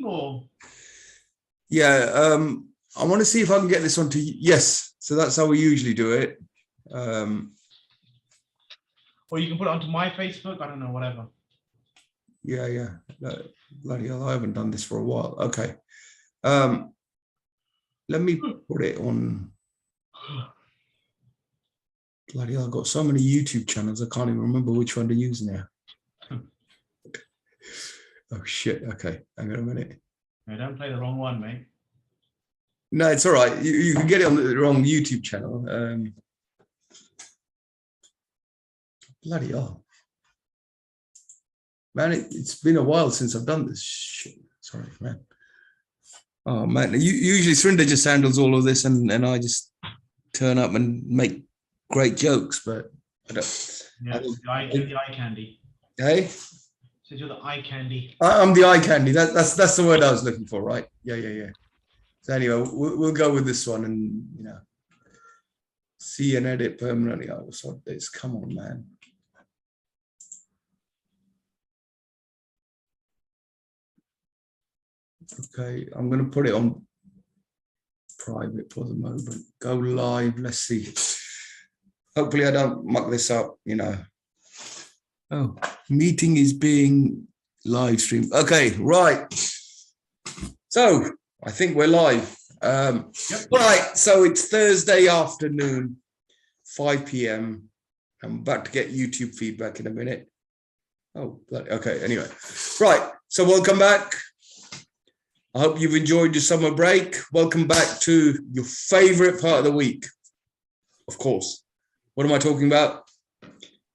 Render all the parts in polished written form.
recording or? Yeah, I want to see if I can get this onto. Yes, so that's how we usually do it. Or you can put it onto my Facebook. I don't know, whatever. Yeah. Bloody hell, I haven't done this for a while. Okay. Let me put it on. Bloody hell, I've got so many YouTube channels, I can't even remember which one to use now. Oh, shit. Okay, hang on a minute. No, don't play the wrong one, mate. No, it's all right. You can get it on the wrong YouTube channel. Bloody hell. Man, it's been a while since I've done this shit. Sorry, man. Oh, man. Usually Surinder just handles all of this and I just turn up and make great jokes, but I don't. Yeah, you're the eye candy. Hey? So you're the eye candy. I'm the eye candy. That's the word I was looking for, right? Yeah. So anyway, we'll go with this one and, see and edit permanently. I was like this. Come on, man. Okay, I'm going to put it on private for the moment. Go live. Let's see. Hopefully I don't muck this up, Oh, meeting is being live streamed. Okay, right. So I think we're live. Yep. Right, so it's Thursday afternoon, 5 p.m. I'm about to get YouTube feedback in a minute. Oh, okay, anyway. Right, so welcome back. I hope you've enjoyed your summer break. Welcome back to your favorite part of the week. Of course. What am I talking about?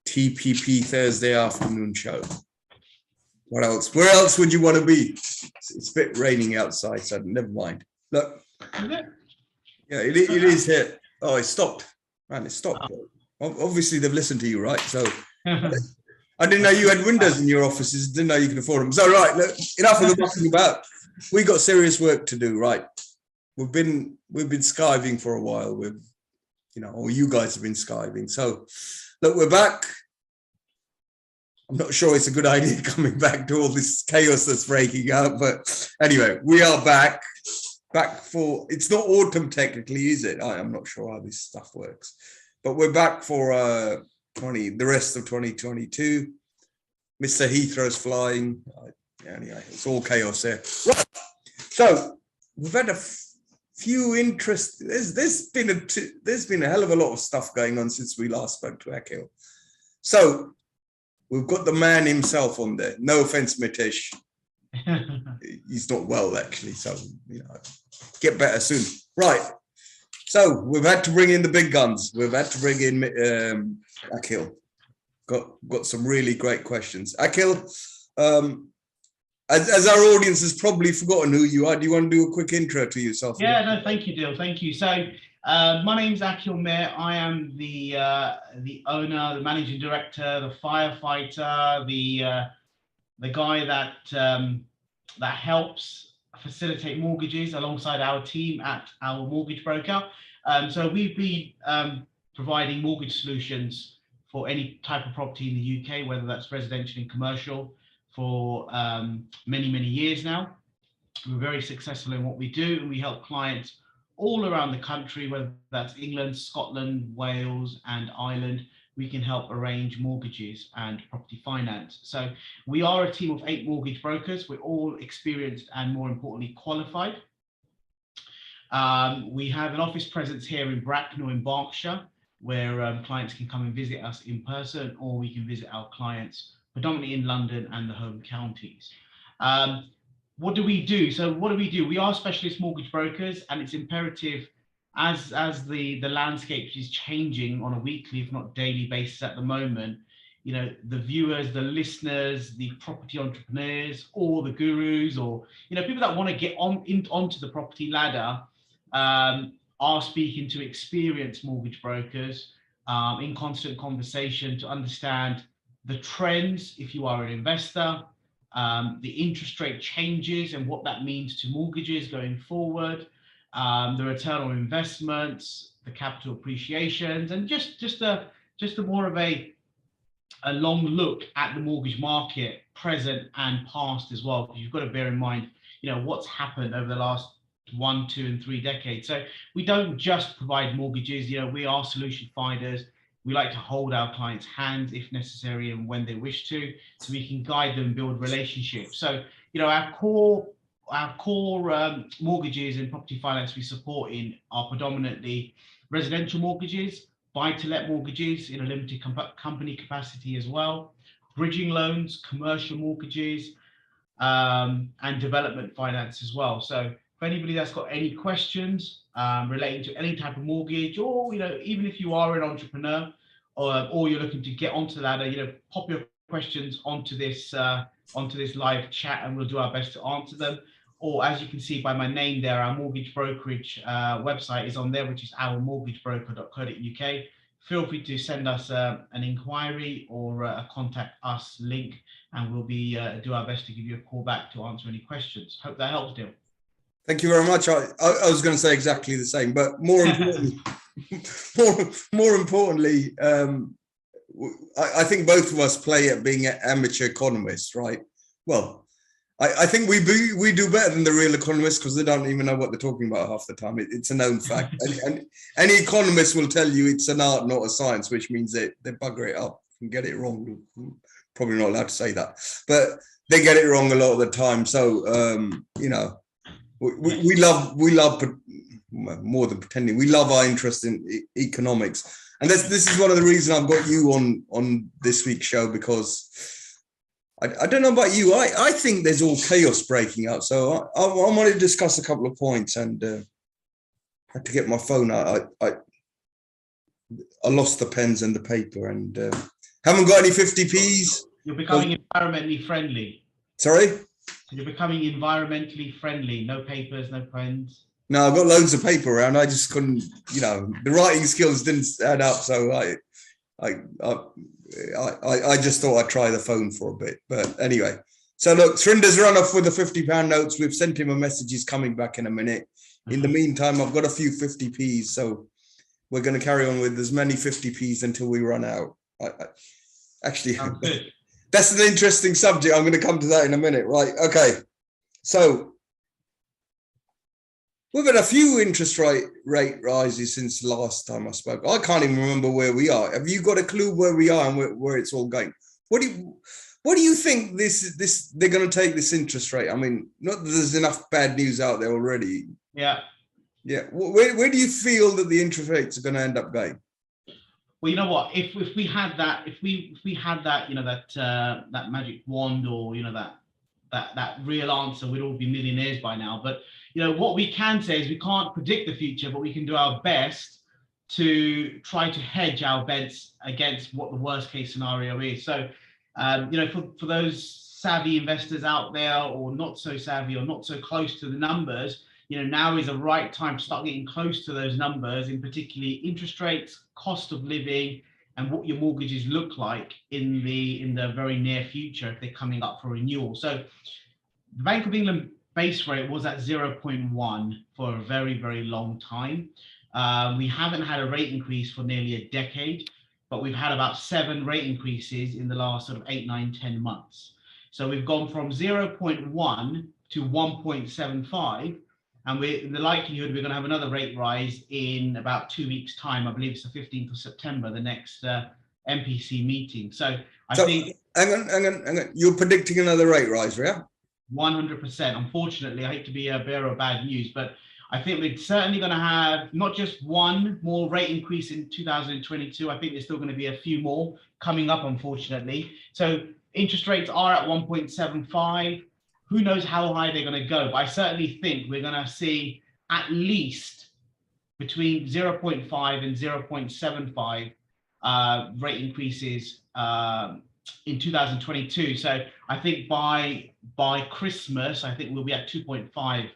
TPP Thursday afternoon show. What else? Where else would you want to be? It's a bit raining outside, so never mind. Look. Yeah, it is here. Oh, it stopped. Man, it stopped. Obviously, they've listened to you, right? So I didn't know you had windows in your offices. Didn't know you could afford them. So, right, look, enough of the mucking about. We got serious work to do, right? We've been skiving for a while. Or you guys have been skiving. So, look, we're back. I'm not sure it's a good idea coming back to all this chaos that's breaking out, but anyway, we are back for, it's not autumn technically, is it? I'm not sure how this stuff works, but we're back for the rest of 2022. Mr. Heathrow's flying. Anyway, it's all chaos there. Right. So we've had a few interest. There's been a hell of a lot of stuff going on since we last spoke to Akhil. So we've got the man himself on there. No offense, Mitesh. He's not well, actually. So, get better soon. Right. So we've had to bring in the big guns. We've had to bring in Akhil. Got some really great questions. Akhil, as our audience has probably forgotten who you are, do you want to do a quick intro to yourself? Yeah, no, thank you, Dil. Thank you. So my name's Akhil Mir. I am the owner, the managing director, the firefighter, the guy that helps facilitate mortgages alongside our team at our mortgage broker. So we've been providing mortgage solutions for any type of property in the UK, whether that's residential and commercial, for many, many years now. We're very successful in what we do, and we help clients all around the country, whether that's England, Scotland, Wales, and Ireland. We can help arrange mortgages and property finance. So we are a team of 8 mortgage brokers. We're all experienced and, more importantly, qualified. We have an office presence here in Bracknell in Berkshire, where clients can come and visit us in person, or we can visit our clients predominantly in London and the home counties. What do we do? So what do we do? We are specialist mortgage brokers, and it's imperative as the landscape is changing on a weekly, if not daily basis at the moment, the viewers, the listeners, the property entrepreneurs, or the gurus, or, people that want to get onto the property ladder are speaking to experienced mortgage brokers in constant conversation to understand the trends if you are an investor, the interest rate changes and what that means to mortgages going forward, the return on investments, the capital appreciations, and just a more of a long look at the mortgage market, present and past as well. Because you've got to bear in mind, what's happened over the last 1, 2, and 3 decades. So we don't just provide mortgages. We are solution providers. We like to hold our clients' hands if necessary and when they wish to, so we can guide them, build relationships. So our core mortgages and property finance we support in are predominantly residential mortgages, buy-to-let mortgages in a limited company capacity as well, bridging loans, commercial mortgages, and development finance as well. So for anybody that's got any questions relating to any type of mortgage, or even if you are an entrepreneur or you're looking to get onto the ladder, pop your questions onto this live chat, and we'll do our best to answer them. Or as you can see by my name there, our mortgage brokerage website is on there, which is ourmortgagebroker.co.uk. Feel free to send us an inquiry or a contact us link, and we'll do our best to give you a call back to answer any questions. Hope that helps, Dil. Thank you very much. I was going to say exactly the same, but more importantly, I think both of us play at being amateur economists, right? Well, I think we do better than the real economists because they don't even know what they're talking about half the time. It's a known fact. and any economist will tell you it's an art, not a science, which means they bugger it up and get it wrong. Probably not allowed to say that, but they get it wrong a lot of the time. So, we love more than pretending. We love our interest in economics, and this is one of the reasons I've got you on this week's show, because I don't know about you. I think there's all chaos breaking out. So I want to discuss a couple of points, and had to get my phone out. I lost the pens and the paper, and haven't got any 50p's. You're becoming environmentally friendly. Sorry? You're becoming environmentally friendly. No papers, no pens. No, I've got loads of paper around. I just couldn't, the writing skills didn't add up. So I just thought I'd try the phone for a bit. But anyway, so look, Srinder's run off with the £50 notes. We've sent him a message. He's coming back in a minute. In the meantime, I've got a few 50p's. So we're going to carry on with as many 50p's until we run out. Actually, that's an interesting subject. I'm going to come to that in a minute. Right. Okay. So we've had a few interest rate rises since the last time I spoke. I can't even remember where we are. Have you got a clue where we are and where it's all going? What do you think they're going to take this interest rate? I mean, not that there's enough bad news out there already. Yeah. Yeah. Where do you feel that the interest rates are going to end up going? Well, you know what? If we had that, if we had that, that magic wand, or that real answer, we'd all be millionaires by now. But what we can say is we can't predict the future, but we can do our best to try to hedge our bets against what the worst case scenario is. So, for those savvy investors out there, or not so savvy, or not so close to the numbers, now is the right time to start getting close to those numbers, in particularly interest rates, cost of living, and what your mortgages look like in the very near future if they're coming up for renewal. So the Bank of England base rate was at 0.1 for a very, very long time. We haven't had a rate increase for nearly a decade, but we've had about 7 rate increases in the last sort of 8, 9, 10 months. So we've gone from 0.1 to 1.75. And the likelihood we're going to have another rate rise in about 2 weeks' time. I believe it's the 15th of September, the next MPC meeting. So I think... Hang on. You're predicting another rate rise, yeah? 100%. Unfortunately, I hate to be a bearer of bad news, but I think we're certainly going to have not just one more rate increase in 2022. I think there's still going to be a few more coming up, unfortunately. So interest rates are at 1.75. Who knows how high they're going to go, but I certainly think we're going to see at least between 0.5 and 0.75 rate increases in 2022. So I think by Christmas, I think we'll be at 2.5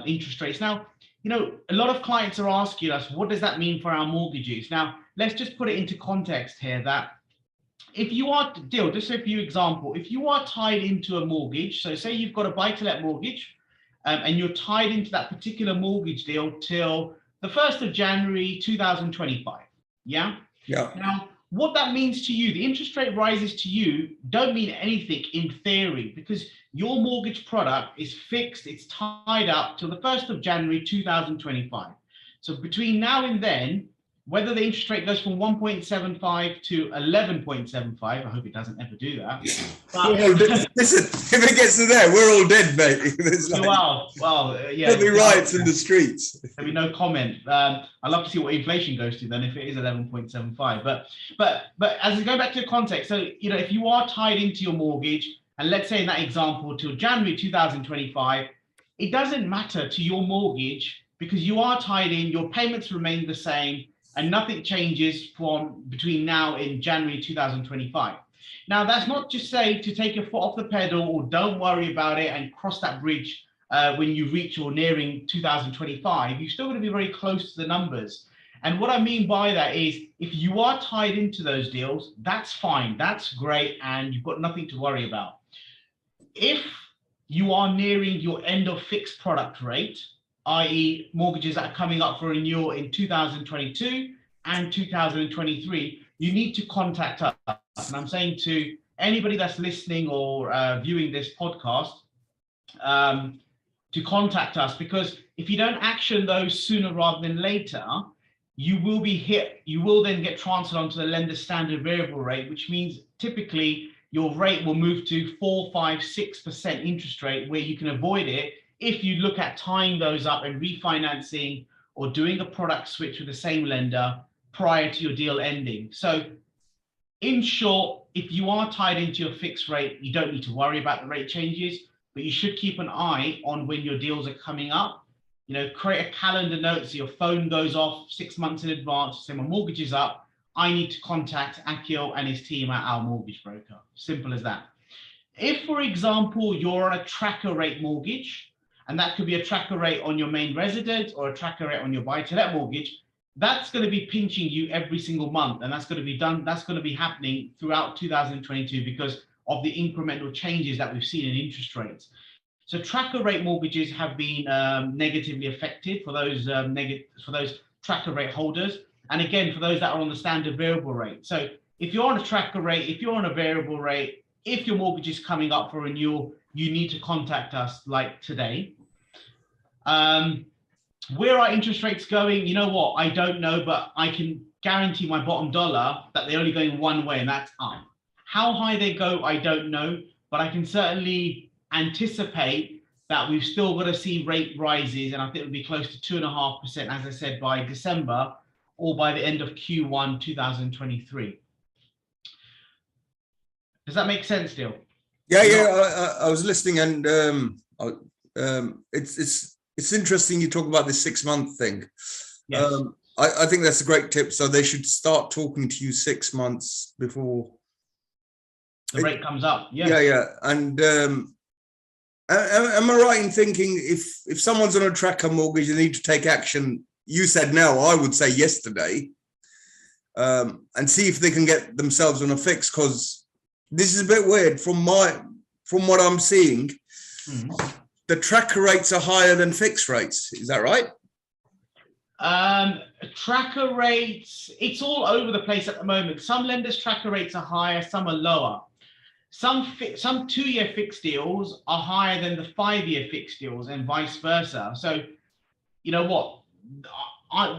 interest rates. Now, a lot of clients are asking us, what does that mean for our mortgages? Now, let's just put it into context here that if you are, Dil, just a few example, if you are tied into a mortgage, so say you've got a buy-to-let mortgage and you're tied into that particular mortgage deal till the 1st of January 2025, yeah? Yeah. Now, what that means to you, the interest rate rises to you don't mean anything in theory, because your mortgage product is fixed, it's tied up till the 1st of January 2025. So between now and then, whether the interest rate goes from 1.75 to 11.75, I hope it doesn't ever do that. Listen, if it gets to there, we're all dead, mate. Yeah. There'll be riots in the streets. There'll be no comment. I'd love to see what inflation goes to then if it is 11.75. But as we go back to the context, so if you are tied into your mortgage, and let's say in that example till January 2025, it doesn't matter to your mortgage because you are tied in, your payments remain the same, and nothing changes from between now and January 2025. Now, that's not to say to take your foot off the pedal or don't worry about it and cross that bridge when you reach or nearing 2025. You're still going to be very close to the numbers. And what I mean by that is if you are tied into those deals, that's fine, that's great, and you've got nothing to worry about. If you are nearing your end of fixed product rate, i.e. mortgages that are coming up for renewal in 2022 and 2023, you need to contact us. And I'm saying to anybody that's listening or viewing this podcast to contact us, because if you don't action those sooner rather than later, you will be hit. You will then get transferred onto the lender standard variable rate, which means typically your rate will move to 4, 5, 6% interest rate, where you can avoid it if you look at tying those up and refinancing or doing a product switch with the same lender prior to your deal ending. So in short, if you are tied into your fixed rate, you don't need to worry about the rate changes, but you should keep an eye on when your deals are coming up. Create a calendar note so your phone goes off 6 months in advance, say my mortgage is up, I need to contact Akil and his team at our mortgage broker. Simple as that. If, for example, you're on a tracker rate mortgage, and that could be a tracker rate on your main residence or a tracker rate on your buy-to-let mortgage, that's going to be pinching you every single month. And that's going to be happening throughout 2022 because of the incremental changes that we've seen in interest rates. So tracker rate mortgages have been negatively affected for those tracker rate holders. And again, for those that are on the standard variable rate. So if you're on a tracker rate, if you're on a variable rate, if your mortgage is coming up for renewal, you need to contact us like today. Where are interest rates going? You know what? I don't know, but I can guarantee my bottom dollar that they're only going one way, and that's up. How high they go, I don't know, but I can certainly anticipate that we've still got to see rate rises, and I think it'll be close to 2.5%, as I said, by December or by the end of Q1 2023. Does that make sense, Dil? Yeah. I was listening, and it's interesting you talk about this 6 month thing. Yes. I think that's a great tip. So they should start talking to you 6 months before the rate comes up. Yes. Yeah. And am I right in thinking if someone's on a tracker mortgage, they need to take action? You said now, I would say yesterday, and see if they can get themselves on a fix, because this is a bit weird from what I'm seeing. Mm-hmm. The tracker rates are higher than fixed rates. Is that right? Tracker rates, it's all over the place at the moment. Some lenders' tracker rates are higher, some are lower. Some 2-year fixed deals are higher than the 5-year fixed deals and vice versa. So, you know what?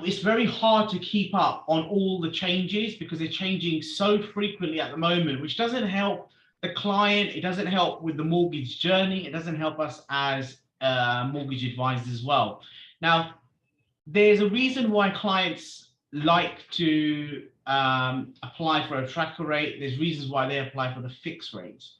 It's very hard to keep up on all the changes because they're changing so frequently at the moment, which doesn't help the client. It doesn't help with the mortgage journey. It doesn't help us as mortgage advisors as well. Now, there's a reason why clients like to apply for a tracker rate. There's reasons why they apply for the fixed rates.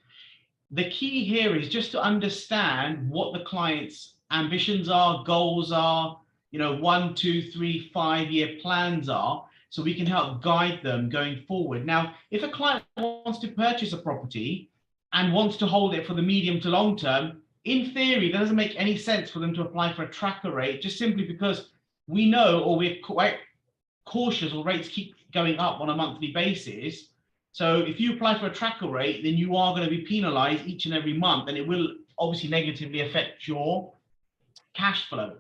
The key here is just to understand what the client's ambitions are, goals are, 1, 2, 3, 5-year plans are, so we can help guide them going forward. Now, if a client wants to purchase a property and wants to hold it for the medium to long term, in theory, that doesn't make any sense for them to apply for a tracker rate, just simply because we know, or we're quite cautious, or rates keep going up on a monthly basis. So if you apply for a tracker rate, then you are going to be penalized each and every month, and it will obviously negatively affect your cash flow.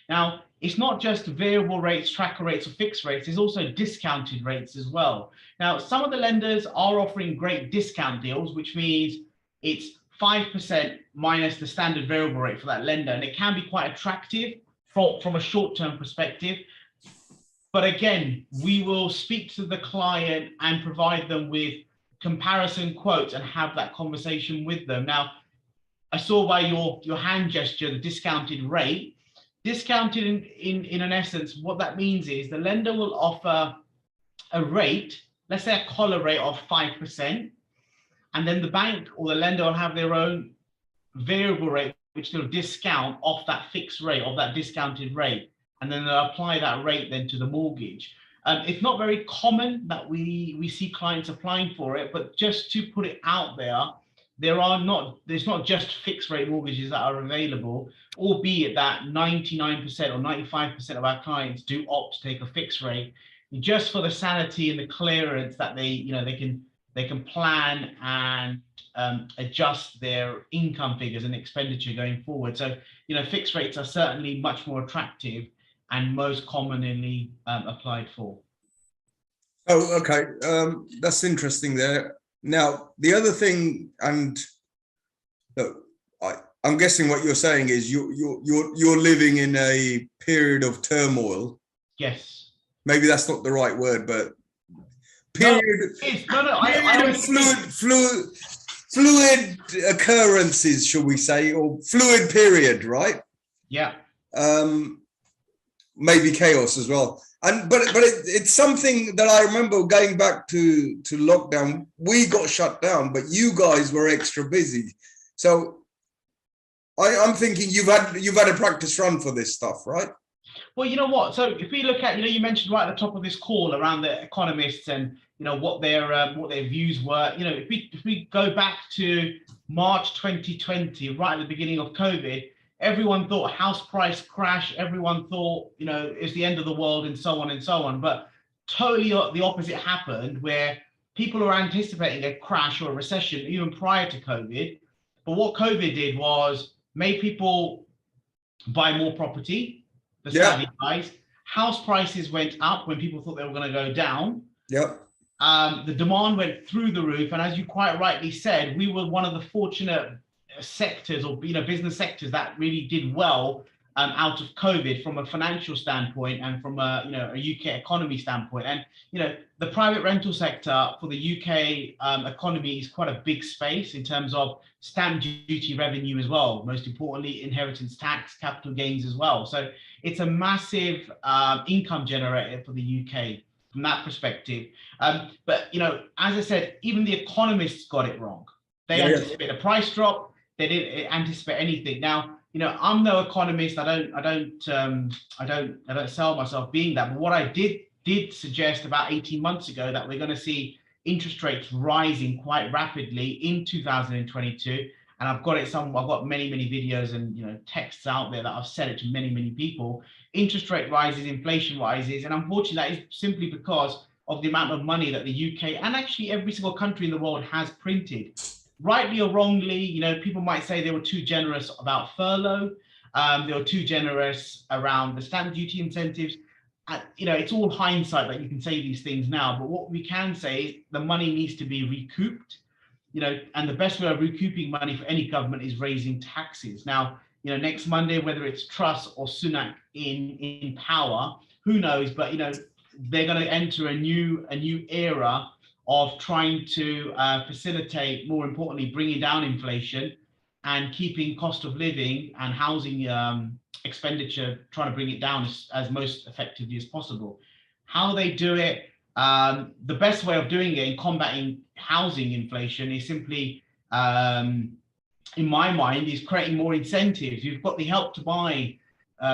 Now, it's not just variable rates, tracker rates, or fixed rates, there's also discounted rates as well. Now, some of the lenders are offering great discount deals, which means it's 5% minus the standard variable rate for that lender. And it can be quite attractive from a short-term perspective. But again, we will speak to the client and provide them with comparison quotes and have that conversation with them. Now, I saw by your hand gesture, the discounted rate. Discounted in an essence, what that means is the lender will offer a rate, let's say a collar rate of 5%, and then the bank or the lender will have their own variable rate, which they'll discount off that fixed rate, of that discounted rate, and then they'll apply that rate then to the mortgage. It's not very common that we see clients applying for it, but just to put it out there, there's not just fixed rate mortgages that are available, albeit that 99% or 95% of our clients do opt to take a fixed rate, just for the sanity and the clearance that they can plan and adjust their income figures and expenditure going forward. So, fixed rates are certainly much more attractive and most commonly applied for. Oh, okay. That's interesting there. Now, the other thing, and look, I'm guessing what you're saying is you're living in a period of turmoil. Yes. Maybe that's not the right word, but period of fluid occurrences, shall we say, or fluid period, right? Yeah. Maybe chaos as well. But it's something that I remember going back to lockdown. We got shut down, but you guys were extra busy. So I'm thinking you've had a practice run for this stuff, right? Well, you know what? So if we look at, you mentioned right at the top of this call around the economists and what their views were. If we go back to March 2020, right at the beginning of COVID, everyone thought house price crash. Everyone thought, it's the end of the world and so on and so on. But totally the opposite happened, where people were anticipating a crash or a recession even prior to COVID. But what COVID did was made people buy more property. The savvy guys. House prices went up when people thought they were going to go down. Yep. The demand went through the roof. And as you quite rightly said, we were one of the fortunate sectors or business sectors that really did well out of COVID from a financial standpoint and from a UK economy standpoint. And the private rental sector for the UK economy is quite a big space in terms of stamp duty revenue as well. Most importantly, inheritance tax, capital gains as well. So it's a massive income generator for the UK from that perspective. But as I said, even the economists got it wrong. They anticipated a price drop. They didn't anticipate anything. Now, I'm no economist. I don't sell myself being that. But what I did suggest about 18 months ago that we're going to see interest rates rising quite rapidly in 2022. And I've got many videos and texts out there that I've said it to many people. Interest rate rises, inflation rises, and unfortunately that is simply because of the amount of money that the UK and actually every single country in the world has printed. Rightly or wrongly, people might say they were too generous about furlough. They were too generous around the stamp duty incentives. It's all hindsight that you can say these things now. But what we can say is the money needs to be recouped. And the best way of recouping money for any government is raising taxes. Now, next Monday, whether it's Truss or Sunak in power, who knows? But they're going to enter a new era of trying to facilitate, more importantly, bringing down inflation and keeping cost of living and housing expenditure, trying to bring it down as most effectively as possible. How they do it, the best way of doing it in combating housing inflation is simply, in my mind, is creating more incentives. You've got the Help to Buy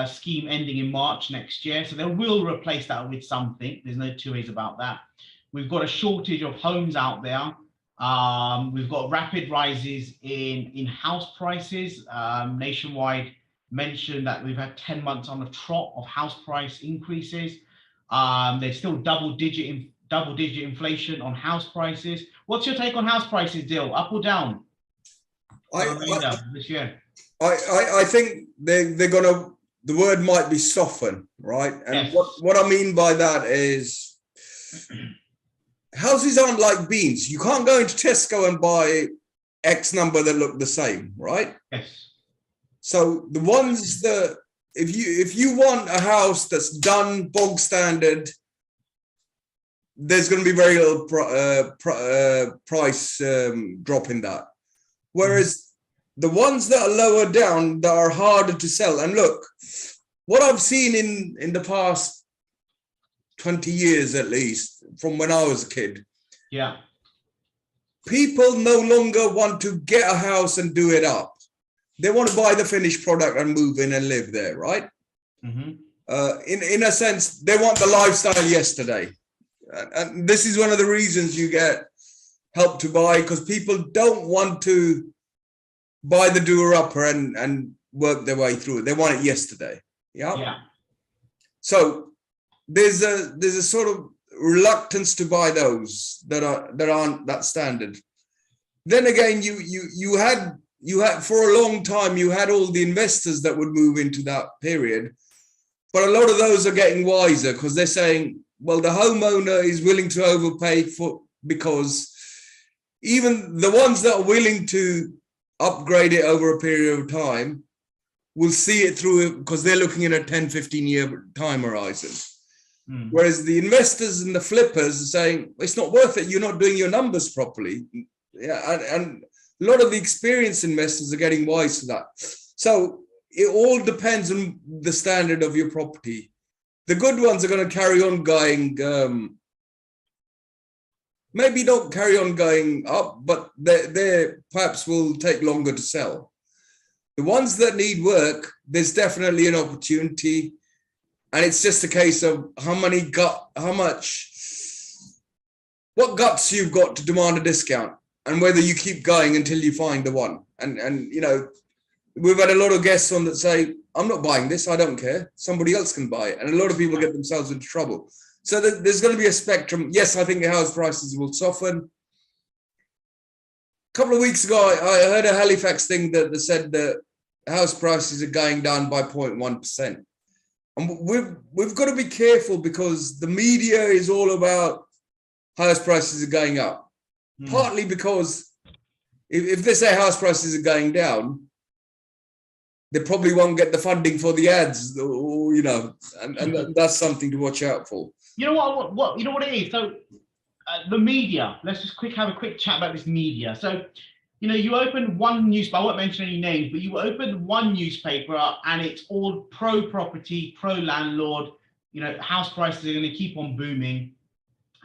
scheme ending in March next year, so they will replace that with something. There's no two ways about that. We've got a shortage of homes out there. We've got rapid rises in house prices. Nationwide mentioned that we've had 10 months on a trot of house price increases. There's still double-digit inflation on house prices. What's your take on house prices, Dil? Up or down? I think they're gonna the word might be soften, right? And Yes. what I mean by that is houses aren't like beans. You can't go into Tesco and buy X number that look the same, right? Yes. So the ones that if you want a house that's done bog standard, there's going to be very little price drop in that. Whereas the ones that are lower down, that are harder to sell. And look, what I've seen in the past 20 years, at least from when I was a kid, Yeah. people no longer want to get a house and do it up. They want to buy the finished product and move in and live there, right? Mm-hmm. In a sense, they want the lifestyle yesterday. And this is one of the reasons you get Help to Buy, because people don't want to buy the doer-upper and work their way through it. They want it yesterday. Yeah. So there's a sort of reluctance to buy those that aren't that standard. Then again, you had for a long time, you had all the investors that would move into that period, but a lot of those are getting wiser because they're saying, well, the homeowner is willing to overpay because even the ones that are willing to upgrade it over a period of time will see it through because they're looking at a 10-15 year time horizon. Whereas the investors and the flippers are saying, it's not worth it. You're not doing your numbers properly. Yeah, and a lot of the experienced investors are getting wise to that. So it all depends on the standard of your property. The good ones are going to carry on going, maybe don't carry on going up, but they perhaps will take longer to sell. The ones that need work, there's definitely an opportunity. And it's just a case of what guts you've got to demand a discount and whether you keep going until you find the one. And you know, we've had a lot of guests on that say, I'm not buying this, I don't care. Somebody else can buy it. And a lot of people get themselves into trouble. So there's going to be a spectrum. Yes, I think the house prices will soften. A couple of weeks ago, I heard a Halifax thing that said that house prices are going down by 0.1%. And we've got to be careful because the media is all about house prices are going up. Partly because if they say house prices are going down, they probably won't get the funding for the ads, or, you know, and that's something to watch out for. You know what you know what it is? So the media, let's just have a quick chat about this media. So, you know, you open one newspaper, I won't mention any names, but you open one newspaper and it's all pro-property, pro-landlord, you know, house prices are going to keep on booming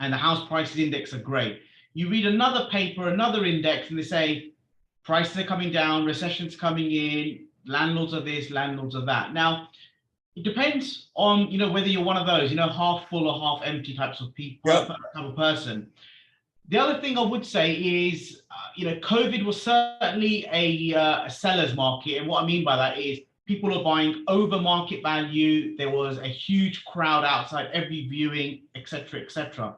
and the house prices index are great. You read another paper, another index, and they say prices are coming down, recession's coming in, landlords are this, landlords are that. Now, it depends on, you know, whether you're one of those, you know, half full or half empty types of people, type of person. The other thing I would say is, you know, COVID was certainly a seller's market. And what I mean by that is people are buying over market value. There was a huge crowd outside every viewing, et cetera, et cetera.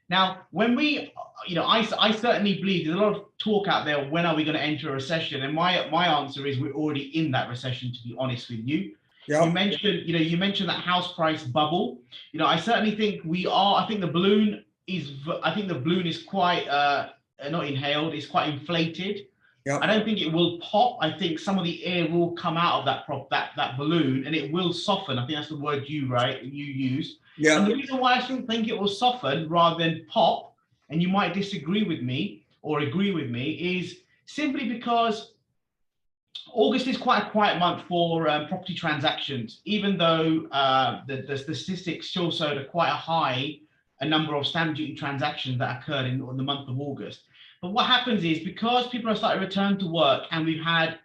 Now, when we, you know, I certainly believe there's a lot of talk out there, when are we going to enter a recession? And my answer is we're already in that recession, to be honest with you. Yeah. You mentioned that house price bubble. You know, I certainly think we are. I think the balloon is quite not inhaled. It's quite inflated. Yeah. I don't think it will pop. I think some of the air will come out of that balloon, and it will soften. I think that's the word you use. Yeah. And the reason why I think it will soften rather than pop, and you might disagree with me or agree with me, is simply because August is quite a quiet month for property transactions, even though the statistics still showed quite a high number of stamp duty transactions that occurred in the month of August. But what happens is, because people are starting to return to work and we've had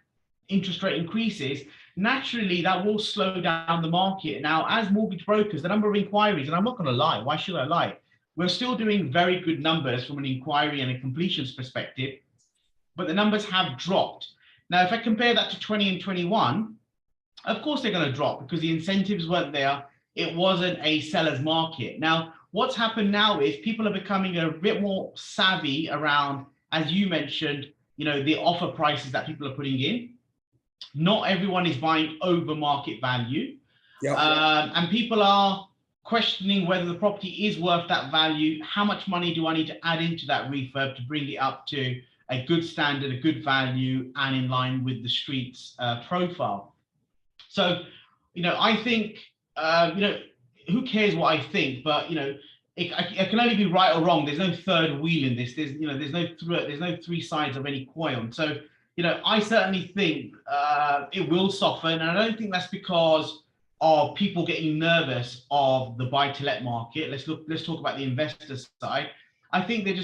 interest rate increases, naturally that will slow down the market. Now, as mortgage brokers, the number of inquiries, and I'm not going to lie, why should I lie? We're still doing very good numbers from an inquiry and a completions perspective, but the numbers have dropped. Now, if I compare that to 20 and 21, of course they're going to drop because the incentives weren't there. It wasn't a seller's market. Now, what's happened now is people are becoming a bit more savvy around, as you mentioned, you know, the offer prices that people are putting in. Not everyone is buying over market value. Yeah. And people are questioning whether the property is worth that value. How much money do I need to add into that refurb to bring it up to a good standard, a good value, and in line with the street's profile? So, I think, who cares what I think? But, it can only be right or wrong. There's no third wheel in this. There's no three sides of any coin. So, I certainly think it will soften, and I don't think that's because of people getting nervous of the buy-to-let market. Let's talk about the investor side. I think they're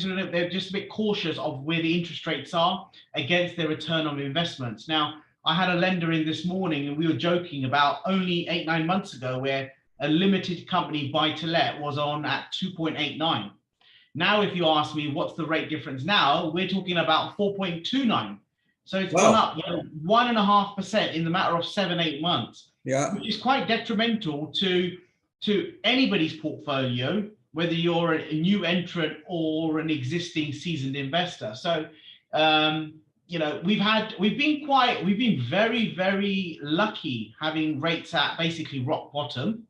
just a bit cautious of where the interest rates are against their return on investments. Now, I had a lender in this morning, and we were joking about only 8-9 months ago where a limited company buy-to-let was on at 2.89. Now, if you ask me what's the rate difference now, we're talking about 4.29. So it's gone up 1.5% in the matter of 7-8 months. Yeah. Which is quite detrimental to anybody's portfolio, whether you're a new entrant or an existing seasoned investor. So, we've been very, very lucky having rates at basically rock bottom.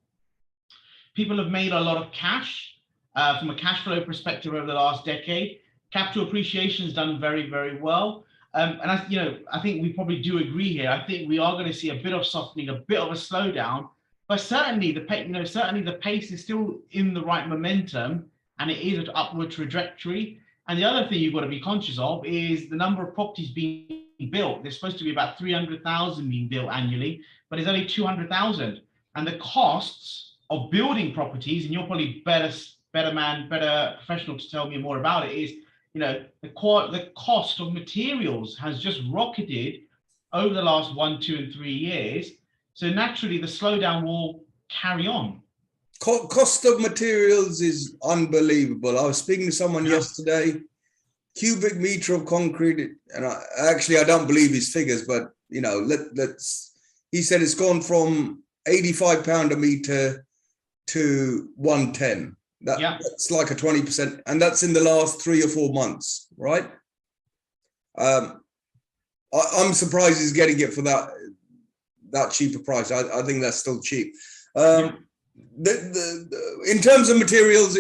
People have made a lot of cash from a cash flow perspective over the last decade. Capital appreciation has done very, very well. And I think we probably do agree here. I think we are going to see a bit of softening, a bit of a slowdown, but certainly the pace is still in the right momentum, and it is an upward trajectory. And the other thing you've got to be conscious of is the number of properties being built. There's supposed to be about 300,000 being built annually, but it's only 200,000. And the costs of building properties, and you're probably better professional to tell me more about it, is the cost of materials has just rocketed over the last 1, 2, and 3 years. So naturally, the slowdown will carry on. Cost of materials is unbelievable. I was speaking to someone yesterday. Cubic meter of concrete, and I don't believe his figures, but he said it's gone from £85 a meter to 110. That's like a 20%, and that's in the last 3 or 4 months, right? I'm surprised he's getting it for that cheaper price. I think that's still cheap. In terms of materials,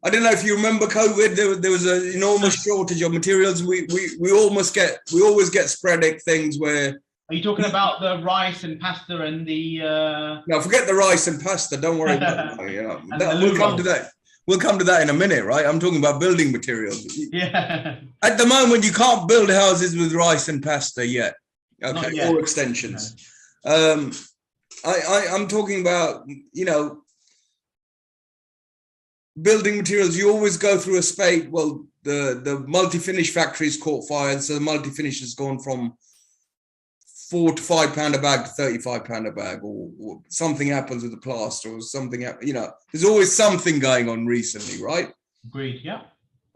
I don't know if you remember COVID. There was an enormous shortage of materials. We always get sporadic things where. Are you talking about the rice and pasta and the? No, forget the rice and pasta. Don't worry about that. We'll come to that. We'll come to that in a minute, right? I'm talking about building materials. Yeah. At the moment, you can't build houses with rice and pasta yet. Okay, or extensions. No. I'm talking about building materials. You always go through a spate. Well, the multi-finish factories caught fire, so the multi-finish has gone from £4 to £5 a bag to £35 a bag, or something happens with the plaster, or something. There's always something going on recently, right? Agreed. Yeah.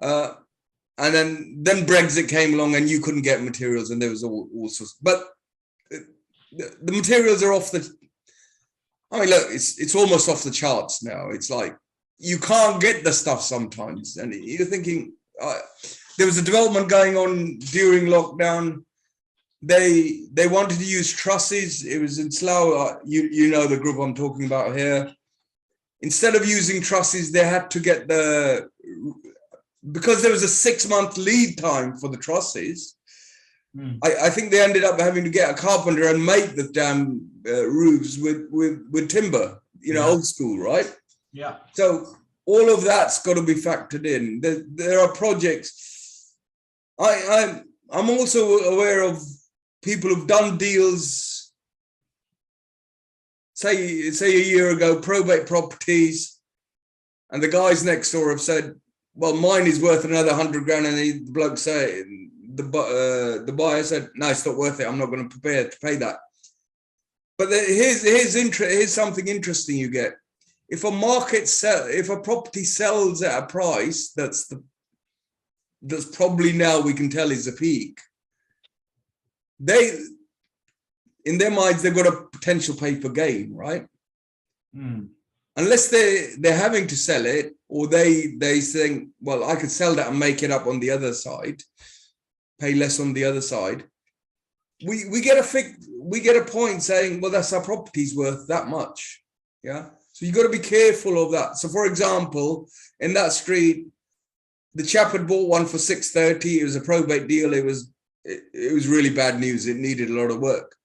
And then Brexit came along, and you couldn't get materials, and there was all sorts. But the materials are off the. I mean, look, it's almost off the charts now. It's like you can't get the stuff sometimes, and you're thinking there was a development going on during lockdown. They wanted to use trusses. It was in Slough. You know the group I'm talking about here. Instead of using trusses, they had to get because there was a 6-month lead time for the trusses. I think they ended up having to get a carpenter and make the damn roofs with timber, old school, right? Yeah. So all of that's got to be factored in. There are projects. I'm also aware of people who've done deals, say a year ago, probate properties, and the guys next door have said, well, mine is worth another 100 grand, and the bloke said, the buyer said, no, it's not worth it. I'm not going to prepare to pay that. But here's something interesting you get. If a property sells at a price that's probably now we can tell is a peak, in their minds they've got a potential paper gain, right? Unless they're having to sell it, or they think, well, I could sell that and make it up on the other side, pay less on the other side. we get a point saying, well, that's our property's worth that much. Yeah. So you got to be careful of that. So for example, in that street, the chap had bought one for 630. It was a probate deal. It was really bad news. It needed a lot of work.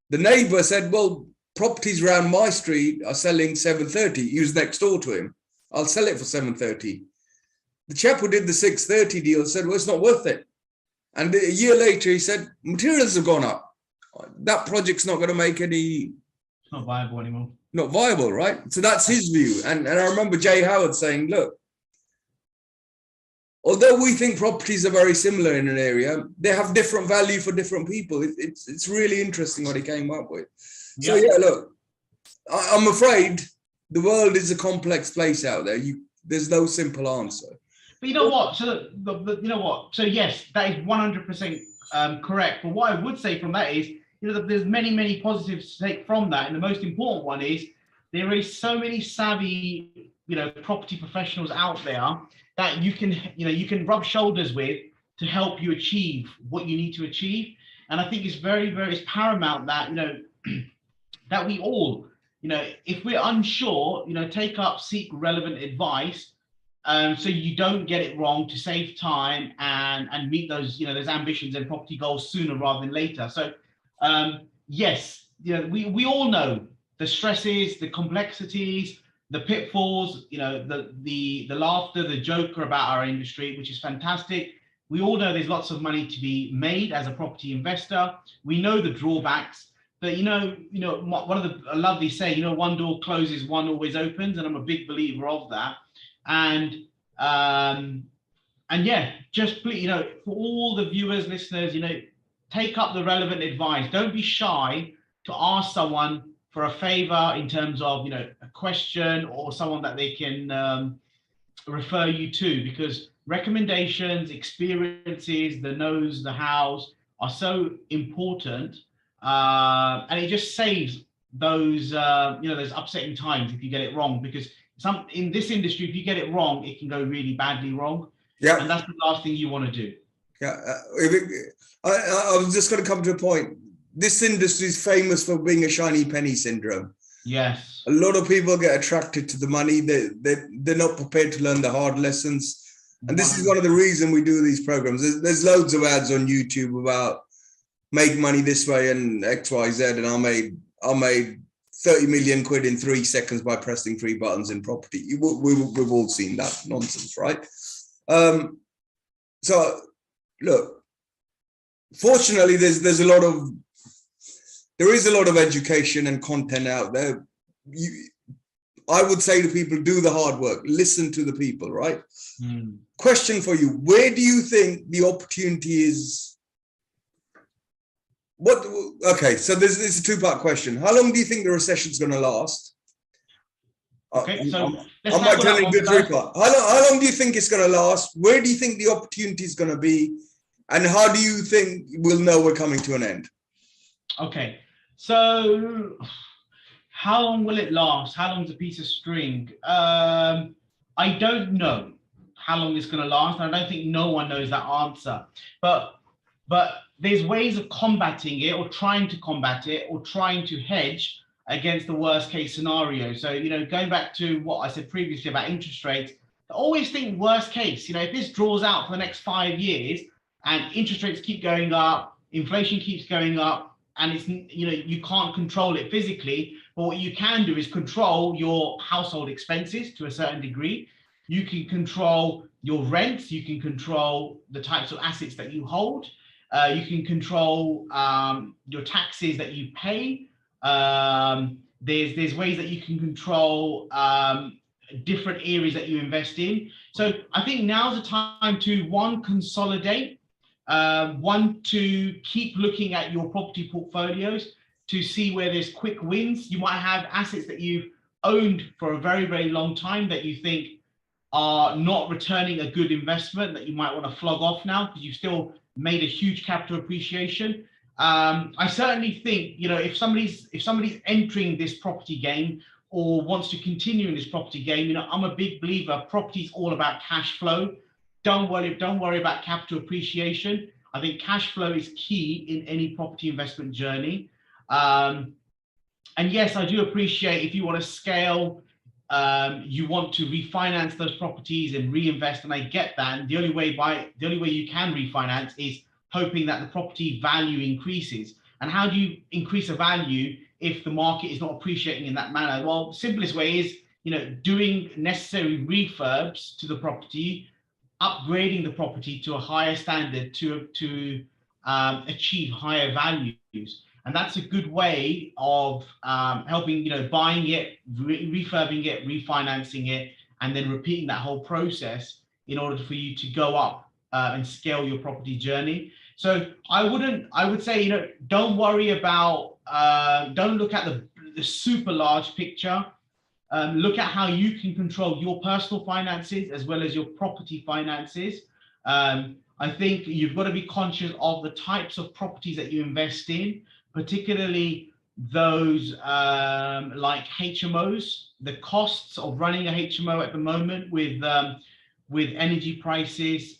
The neighbor said, well, properties around my street are selling 730. He was next door to him. I'll sell it for 730. The chap who did the 630 deal said, well, it's not worth it. And a year later, he said, materials have gone up. That project's not going to make any... It's not viable anymore. Not viable, right? So that's his view. And I remember Jay Howard saying, look, although we think properties are very similar in an area, they have different value for different people. It's really interesting what he came up with. Yeah. So yeah, look, I'm afraid the world is a complex place out there. There's no simple answer. But you know what? So you know what? So yes, that is 100% correct. But what I would say from that is, you know, there's many positives to take from that, and the most important one is there is so many savvy, you know, property professionals out there that you can rub shoulders with to help you achieve what you need to achieve. And I think it's it's paramount that, you know, that we all, you know, if we're unsure, you know, seek relevant advice, so you don't get it wrong, to save time and meet those, you know, those ambitions and property goals sooner rather than later. So yes, you know, we all know the stresses, the complexities, the pitfalls, you know, the laughter, the joker about our industry, which is fantastic. We all know there's lots of money to be made as a property investor. We know the drawbacks, but you know, one of the, I love this saying, you know, one door closes, one always opens, and I'm a big believer of that. And yeah, just please, you know, for all the viewers, listeners, you know, take up the relevant advice. Don't be shy to ask someone for a favor in terms of, you know, a question or someone that they can refer you to, because recommendations, experiences, the knows, the hows are so important, and it just saves those you know, those upsetting times if you get it wrong, because in this industry, if you get it wrong, it can go really badly wrong. Yeah, and that's the last thing you want to do. Yeah, I was just going to come to a point. This industry is famous for being a shiny penny syndrome. Yes. A lot of people get attracted to the money. They're not prepared to learn the hard lessons. And this is one of the reasons we do these programs. There's loads of ads on YouTube about make money this way and X, Y, Z. And I made 30 million quid in 3 seconds by pressing 3 buttons in property. We've all seen that nonsense, right? So look, fortunately, there is a lot of education and content out there. I would say to people, do the hard work, listen to the people, right? Question for you, where do you think the opportunity is? Okay, so this is a 2-part question. How long do you think the recession is going to last? Okay, so I might tell you the 3-part. How long do you think it's going to last? Where do you think the opportunity is going to be? And how do you think we'll know we're coming to an end? Okay, so how long will it last? How long is a piece of string? I don't know how long it's going to last. I don't think no one knows that answer. But there's ways of combating it, or trying to combat it, or trying to hedge against the worst case scenario. So, you know, going back to what I said previously about interest rates, I always think worst case. You know, if this draws out for the next 5 years and interest rates keep going up, inflation keeps going up, and it's, you know, you can't control it physically, but what you can do is control your household expenses to a certain degree. You can control your rents, you can control the types of assets that you hold, you can control your taxes that you pay. There's ways that you can control different areas that you invest in. So I think now's the time to, one, consolidate, one, to keep looking at your property portfolios to see where there's quick wins. You might have assets that you've owned for a very long time that you think are not returning a good investment, that you might want to flog off now because you've still made a huge capital appreciation. I certainly think, you know, if somebody's entering this property game or wants to continue in this property game, you know, I'm a big believer property is all about cash flow. Don't worry about capital appreciation. I think cash flow is key in any property investment journey. And yes, I do appreciate if you want to scale, you want to refinance those properties and reinvest, and I get that. And the only way you can refinance is hoping that the property value increases. And how do you increase a value if the market is not appreciating in that manner? Well, the simplest way is, doing necessary refurbs to the property, upgrading the property to a higher standard to achieve higher values. And that's a good way of helping, buying it, refurbing it, refinancing it, and then repeating that whole process in order for you to go up and scale your property journey. So I would say, don't worry about, don't look at the super large picture. Look at how you can control your personal finances as well as your property finances. I think you've got to be conscious of the types of properties that you invest in, particularly those like HMOs. The costs of running a HMO at the moment with energy prices,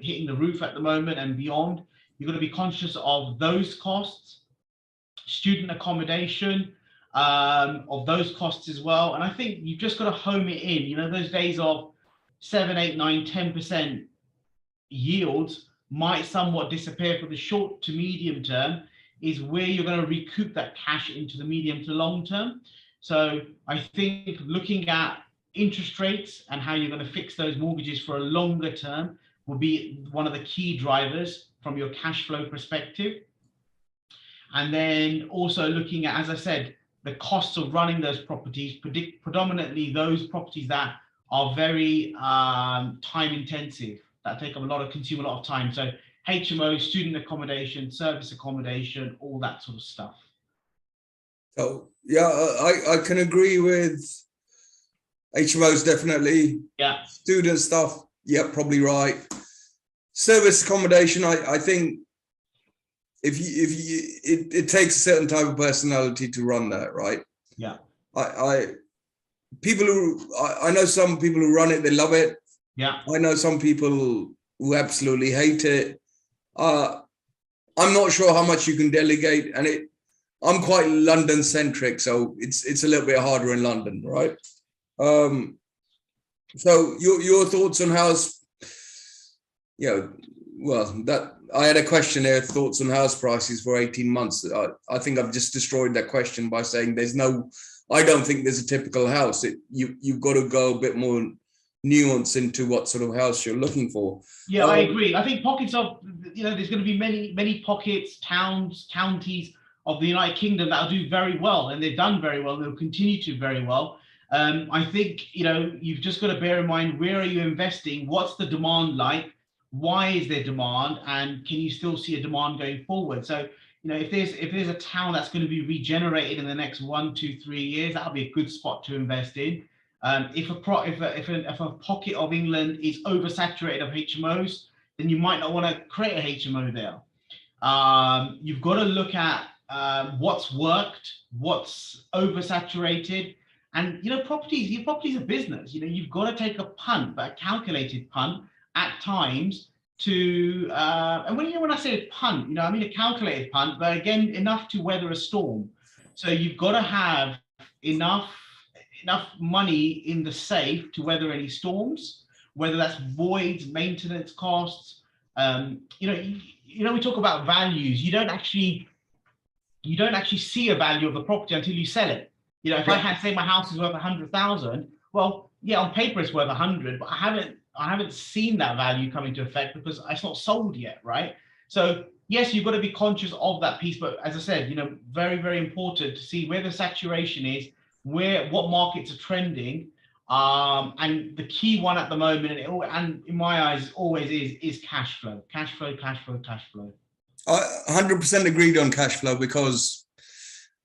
hitting the roof at the moment and beyond, you've got to be conscious of those costs, student accommodation, of those costs as well. And I think you've just got to home it in. Those days of 7, 8, 9, 10% yields might somewhat disappear for the short to medium term, is where you're going to recoup that cash into the medium to long term. So I think looking at interest rates and how you're going to fix those mortgages for a longer term will be one of the key drivers from your cash flow perspective. And then also looking at, as I said, the costs of running those properties, predominantly those properties that are very time intensive, that consume a lot of time. So HMO, student accommodation, service accommodation, all that sort of stuff. So yeah, I can agree with HMOs, definitely. Yeah. Student stuff, yeah, probably right. Service accommodation, I think it takes a certain type of personality to run that, right? Yeah. I know some people who run it, they love it. Yeah. I know some people who absolutely hate it. I'm not sure how much you can delegate, and I'm quite London centric, so it's a little bit harder in London, right? So your thoughts on house, that I had a question there, thoughts on house prices for 18 months. I think I've just destroyed that question by saying I don't think there's a typical house. You've got to go a bit more nuance into what sort of house you're looking for. Yeah, I agree. I think pockets of, there's going to be many pockets, towns, counties of the United Kingdom that'll do very well, and they've done very well. They'll continue to very well. I think, you've just got to bear in mind, where are you investing? What's the demand like? Why is there demand? And can you still see a demand going forward? So, if there's a town that's going to be regenerated in the next 1, 2, 3 years, that'll be a good spot to invest in. If a pocket of England is oversaturated of HMOs, then you might not want to create a HMO there. You've got to look at what's worked, what's oversaturated, and your property's a business. You've got to take a punt, but a calculated punt at times to and when I say punt, I mean a calculated punt, but again, enough to weather a storm. So you've got to have enough money in the safe to weather any storms, whether that's voids, maintenance costs. We talk about values. You don't actually see a value of the property until you sell it. If I had, say, my house is worth 100,000, well, yeah, on paper it's worth 100, but I haven't seen that value come into effect because it's not sold yet, right? So yes, you've got to be conscious of that piece, but as I said, very, very important to see where the saturation is, what markets are trending, and the key one at the moment, and in my eyes, always is cash flow. I 100% agreed on cash flow, because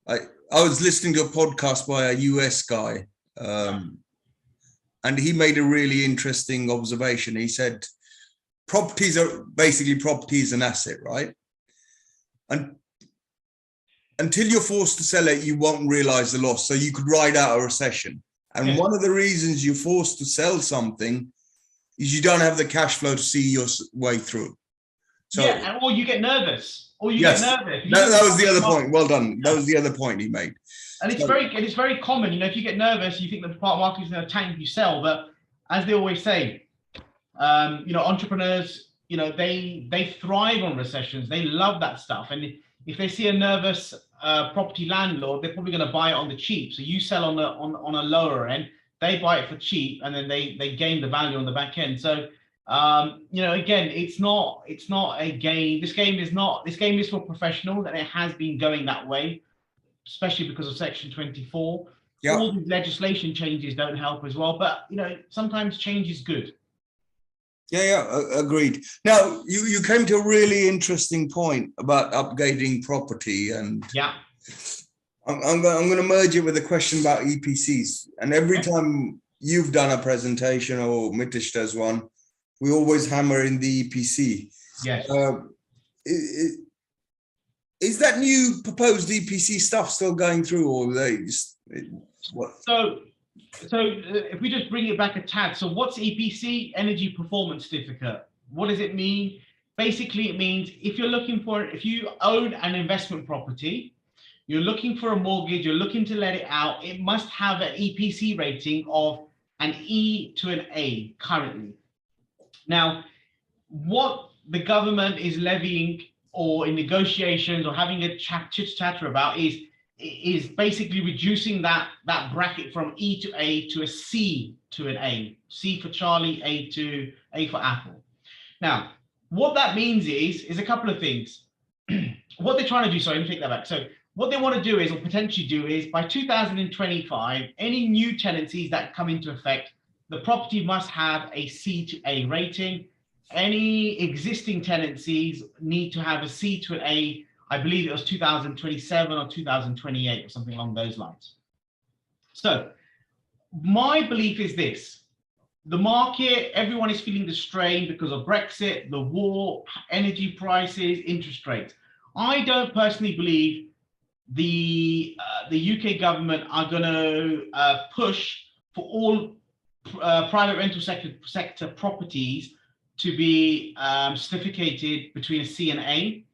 I was listening to a podcast by a US guy, and he made a really interesting observation. He said, properties is an asset, right? And until you're forced to sell it, you won't realize the loss. So you could ride out a recession. And one of the reasons you're forced to sell something is you don't have the cash flow to see your way through. So, yeah, or you get nervous, yes, get nervous. that was the other point. Well done. That was the other point he made. And it's very common. You know, if you get nervous, you think the market is going to tank, you sell. But as they always say, you know, entrepreneurs, you know, they thrive on recessions. They love that stuff. And if they see a nervous property landlord, they're probably going to buy it on the cheap. So you sell on a lower end, they buy it for cheap, and then they gain the value on the back end. So you know, again, it's not a game. This game is for professionals, and it has been going that way, especially because of Section 24. Yeah. All these legislation changes don't help as well, but you know, sometimes change is good. Yeah, agreed. Now, you came to a really interesting point about upgrading property, and yeah, I'm going to merge it with a question about EPCs. And every time you've done a presentation or Mitish does one, we always hammer in the EPC. Yes. Is that new proposed EPC stuff still going through, or they just what? So if we just bring it back a tad, so what's EPC? Energy Performance Certificate. What does it mean? Basically, it means if you own an investment property, you're looking for a mortgage, you're looking to let it out, it must have an EPC rating of an E to an A currently. Now, what the government is levying or in negotiations or having a chit-chatter about is basically reducing that bracket from E to A to a C to an A. C for Charlie, A for Apple. Now, what that means is a couple of things. What they're trying to do, sorry, let me take that back. So what they want to do is, or potentially do is, by 2025, any new tenancies that come into effect, the property must have a C to A rating. Any existing tenancies need to have a C to an A. I believe it was 2027 or 2028 or something along those lines. So my belief is this: the market, everyone is feeling the strain because of Brexit, the war, energy prices, interest rates. I don't personally believe the UK government are going to push for all private rental sector properties to be certificated between a C and A,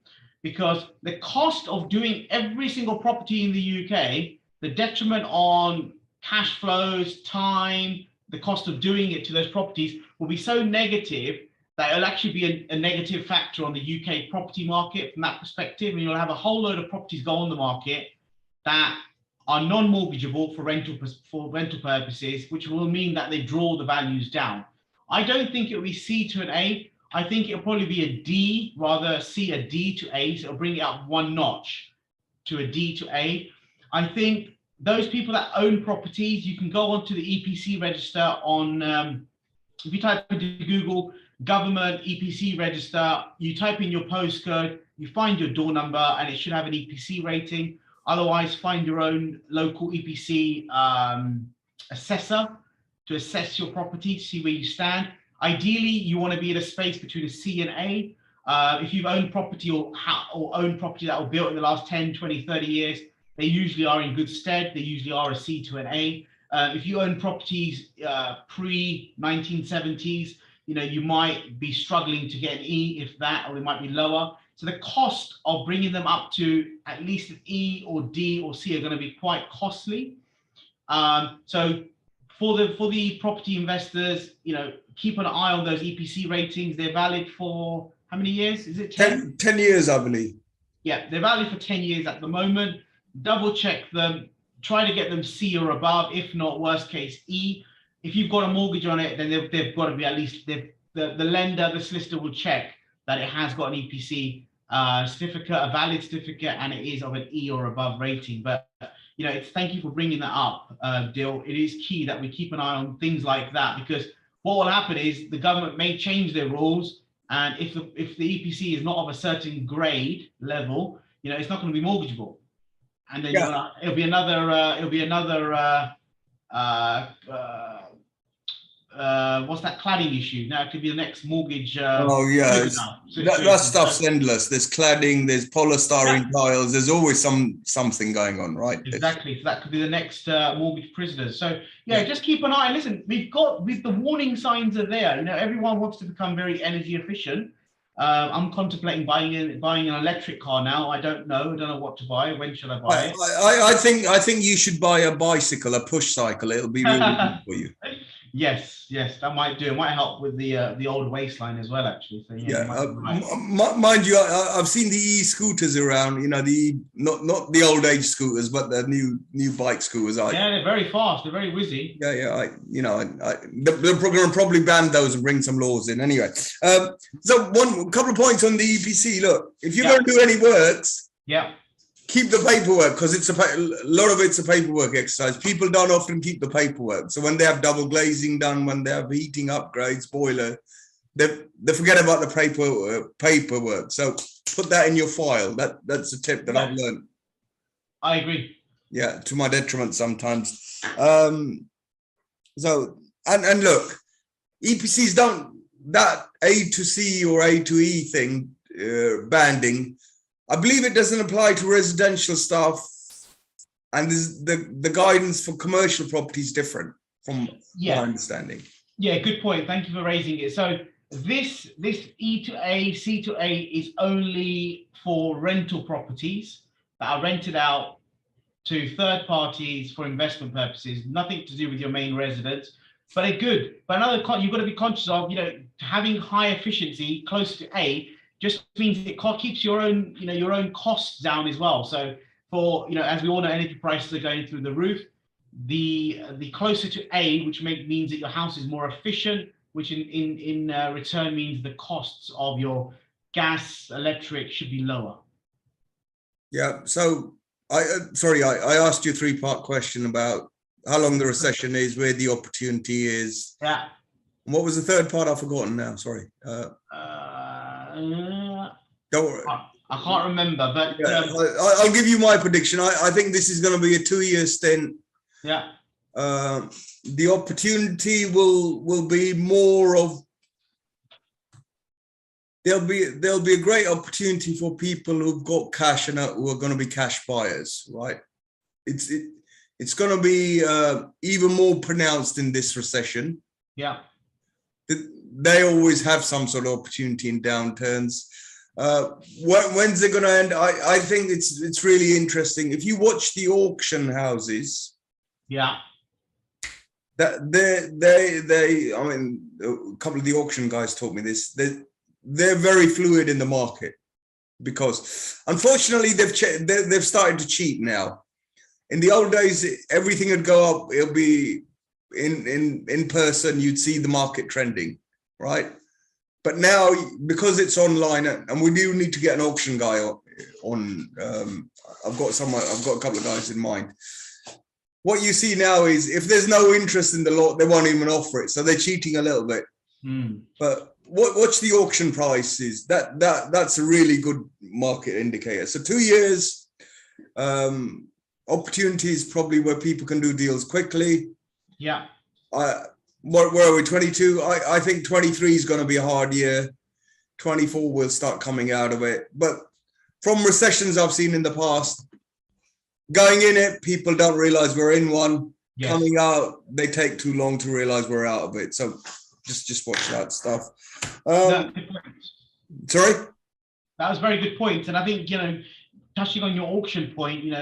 because the cost of doing every single property in the UK, the detriment on cash flows, time, the cost of doing it to those properties will be so negative that it'll actually be a negative factor on the UK property market from that perspective. And you'll have a whole load of properties go on the market that are non-mortgageable for rental purposes, which will mean that they draw the values down. I don't think it'll be C to an A. I think it'll probably be a D, rather C, a D to A. So it'll bring it up one notch to a D to A. I think those people that own properties, you can go onto the EPC register on, if you type into Google, government EPC register, you type in your postcode, you find your door number, and it should have an EPC rating. Otherwise, find your own local EPC assessor to assess your property, to see where you stand. Ideally, you want to be in a space between a C and A. If you've owned property or owned property that was built in the last 10, 20, 30 years, they usually are in good stead. They usually are a C to an A. If you own properties pre-1970s, you know, you might be struggling to get an E, if that, or it might be lower. So the cost of bringing them up to at least an E or D or C are going to be quite costly. So for the property investors, you know, keep an eye on those EPC ratings. They're valid for how many years? Is it 10? 10 years, I believe. Yeah, they're valid for 10 years at the moment. Double check them. Try to get them C or above. If not, worst case, E. If you've got a mortgage on it, then they've got to be at least, the lender, the solicitor will check that it has got an EPC certificate, a valid certificate, and it is of an E or above rating. But you know, thank you for bringing that up, Dil. It is key that we keep an eye on things like that, because what will happen is the government may change their rules, and if the EPC is not of a certain grade level, you know, it's not going to be mortgageable, and then it'll be another what's that cladding issue? Now it could be the next mortgage. Oh yeah, that stuff's endless. There's cladding, there's polystyrene tiles. There's always something going on, right? Exactly. So that could be the next mortgage prisoners. So yeah, just keep an eye. Listen, with the warning signs are there. You know, everyone wants to become very energy efficient, I'm contemplating buying an electric car now. I don't know what to buy. When should I buy it? I think you should buy a bicycle, a push cycle. It'll be really good for you. Yes, that might do. It might help with the old waistline as well, actually. So Yeah, right. mind you, I've seen the e-scooters around. You know, the not the old age scooters, but the new bike scooters. Yeah, they're very fast. They're very whizzy. Yeah. They're going to probably ban those and bring some laws in anyway. So a couple of points on the EPC. Look, if you're going to do any works, keep the paperwork, because it's a lot of it's a paperwork exercise. People don't often keep the paperwork. So when they have double glazing done, when they have heating upgrades, boiler, they forget about the paperwork. So put that in your file. That's a tip that I've learned. I agree. Yeah, to my detriment sometimes. So and look, EPCs don't, that A to C or A to E thing, banding, I believe it doesn't apply to residential stuff, and the guidance for commercial property is different from my understanding. Yeah, good point. Thank you for raising it. So this E to A, C to A is only for rental properties that are rented out to third parties for investment purposes, nothing to do with your main residence. But they're good. But another you've got to be conscious of, having high efficiency close to A just means it keeps your own costs down as well. So for, as we all know, energy prices are going through the roof. The closer to A, which means that your house is more efficient, which in return means the costs of your gas, electric should be lower. Yeah. So I asked you a 3-part question about how long the recession is, where the opportunity is. Yeah. And what was the third part? I've forgotten now. Sorry. Don't worry. I can't remember, but I'll give you my prediction. I think this is going to be a 2-year stint. Yeah. The opportunity will be more of, there'll be a great opportunity for people who've got cash and who are going to be cash buyers, right? It's going to be even more pronounced in this recession. Yeah. They always have some sort of opportunity in downturns. When's it going to end? I think it's really interesting. If you watch the auction houses, that they I mean, a couple of the auction guys taught me this. They're very fluid in the market, because unfortunately they've started to cheat now. In the old days, everything would go up. It'll be in person. You'd see the market trending, right? But now, because it's online, and we do need to get an auction guy on. I've got a couple of guys in mind. What you see now is, if there's no interest in the lot, they won't even offer it. So they're cheating a little bit. But watch the auction prices. That's a really good market indicator. So 2 years, opportunities probably where people can do deals quickly. Yeah. Where are we? 22. I think 23 is going to be a hard year. 24 will start coming out of it. But from recessions I've seen in the past, going in it, people don't realize we're in one. Yes. Coming out, they take too long to realize we're out of it. So just watch that stuff. Sorry? That was a very good point. And I think, touching on your auction point,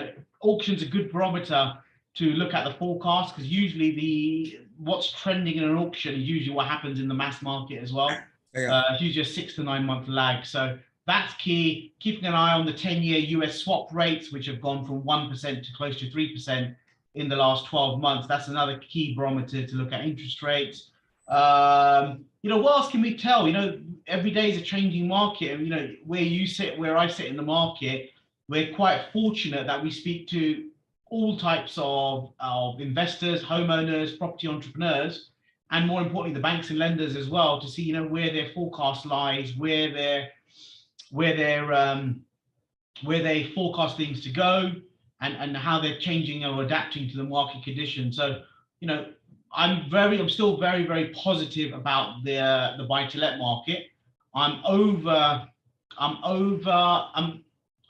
auction's a good barometer to look at the forecast, because usually what's trending in an auction is usually what happens in the mass market as well. Yeah. It's usually a 6 to 9 month lag. So that's key. Keeping an eye on the 10-year US swap rates, which have gone from 1% to close to 3% in the last 12 months. That's another key barometer to look at interest rates. What else can we tell? Every day is a changing market. And, where I sit in the market, we're quite fortunate that we speak to all types of investors, homeowners, property entrepreneurs, and more importantly, the banks and lenders as well, to see, where their forecast lies, where they forecast things to go, and how they're changing or adapting to the market conditions. So, I'm still very, very positive about the buy-to-let market. I'm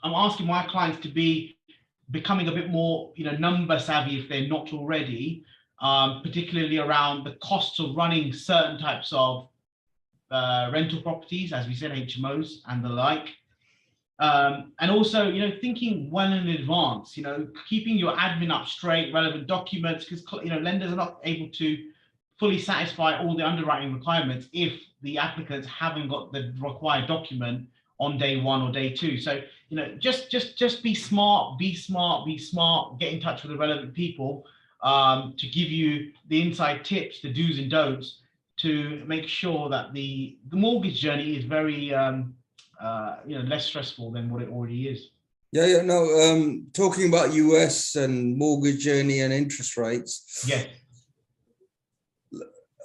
asking my clients to be becoming a bit more, number savvy if they're not already, particularly around the costs of running certain types of rental properties, as we said, HMOs and the like. And also, thinking well in advance, keeping your admin up straight, relevant documents, because, lenders are not able to fully satisfy all the underwriting requirements if the applicants haven't got the required document on day one or day two. So, just be smart, get in touch with the relevant people to give you the inside tips, the do's and don'ts to make sure that the mortgage journey is very, less stressful than what it already is. No, talking about US and mortgage journey and interest rates. Yeah.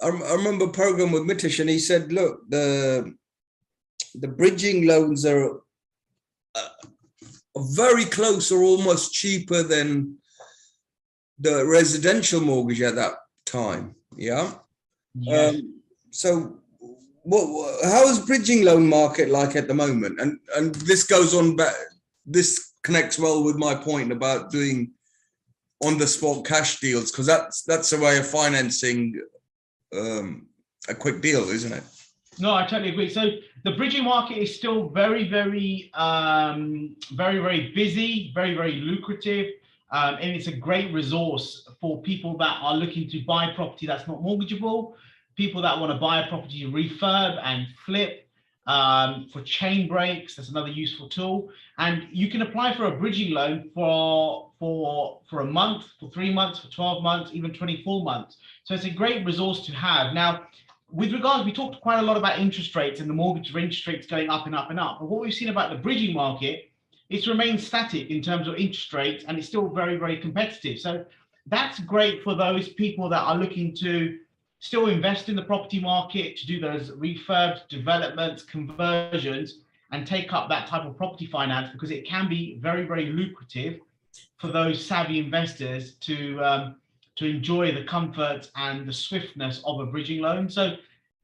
I remember a program with Mitish, and he said, look, the bridging loans are very close or almost cheaper than the residential mortgage at that time. Yeah. Yes. So how is bridging loan market like at the moment? And this goes on back, this connects well with my point about doing on the spot cash deals, because that's a way of financing a quick deal, isn't it? No, I totally agree. So the bridging market is still very, very, very busy, very, very lucrative. And it's a great resource for people that are looking to buy property that's not mortgageable, people that want to buy a property refurb and flip, for chain breaks. That's another useful tool. And you can apply for a bridging loan for a month, for 3 months, for 12 months, even 24 months. So it's a great resource to have. Now, with regards, we talked quite a lot about interest rates and the mortgage interest rates going up and up and up. But what we've seen about the bridging market, it's remained static in terms of interest rates, and it's still very, very competitive. So that's great for those people that are looking to still invest in the property market, to do those refurbs, developments, conversions, and take up that type of property finance, because it can be very, very lucrative for those savvy investors to enjoy the comfort and the swiftness of a bridging loan. So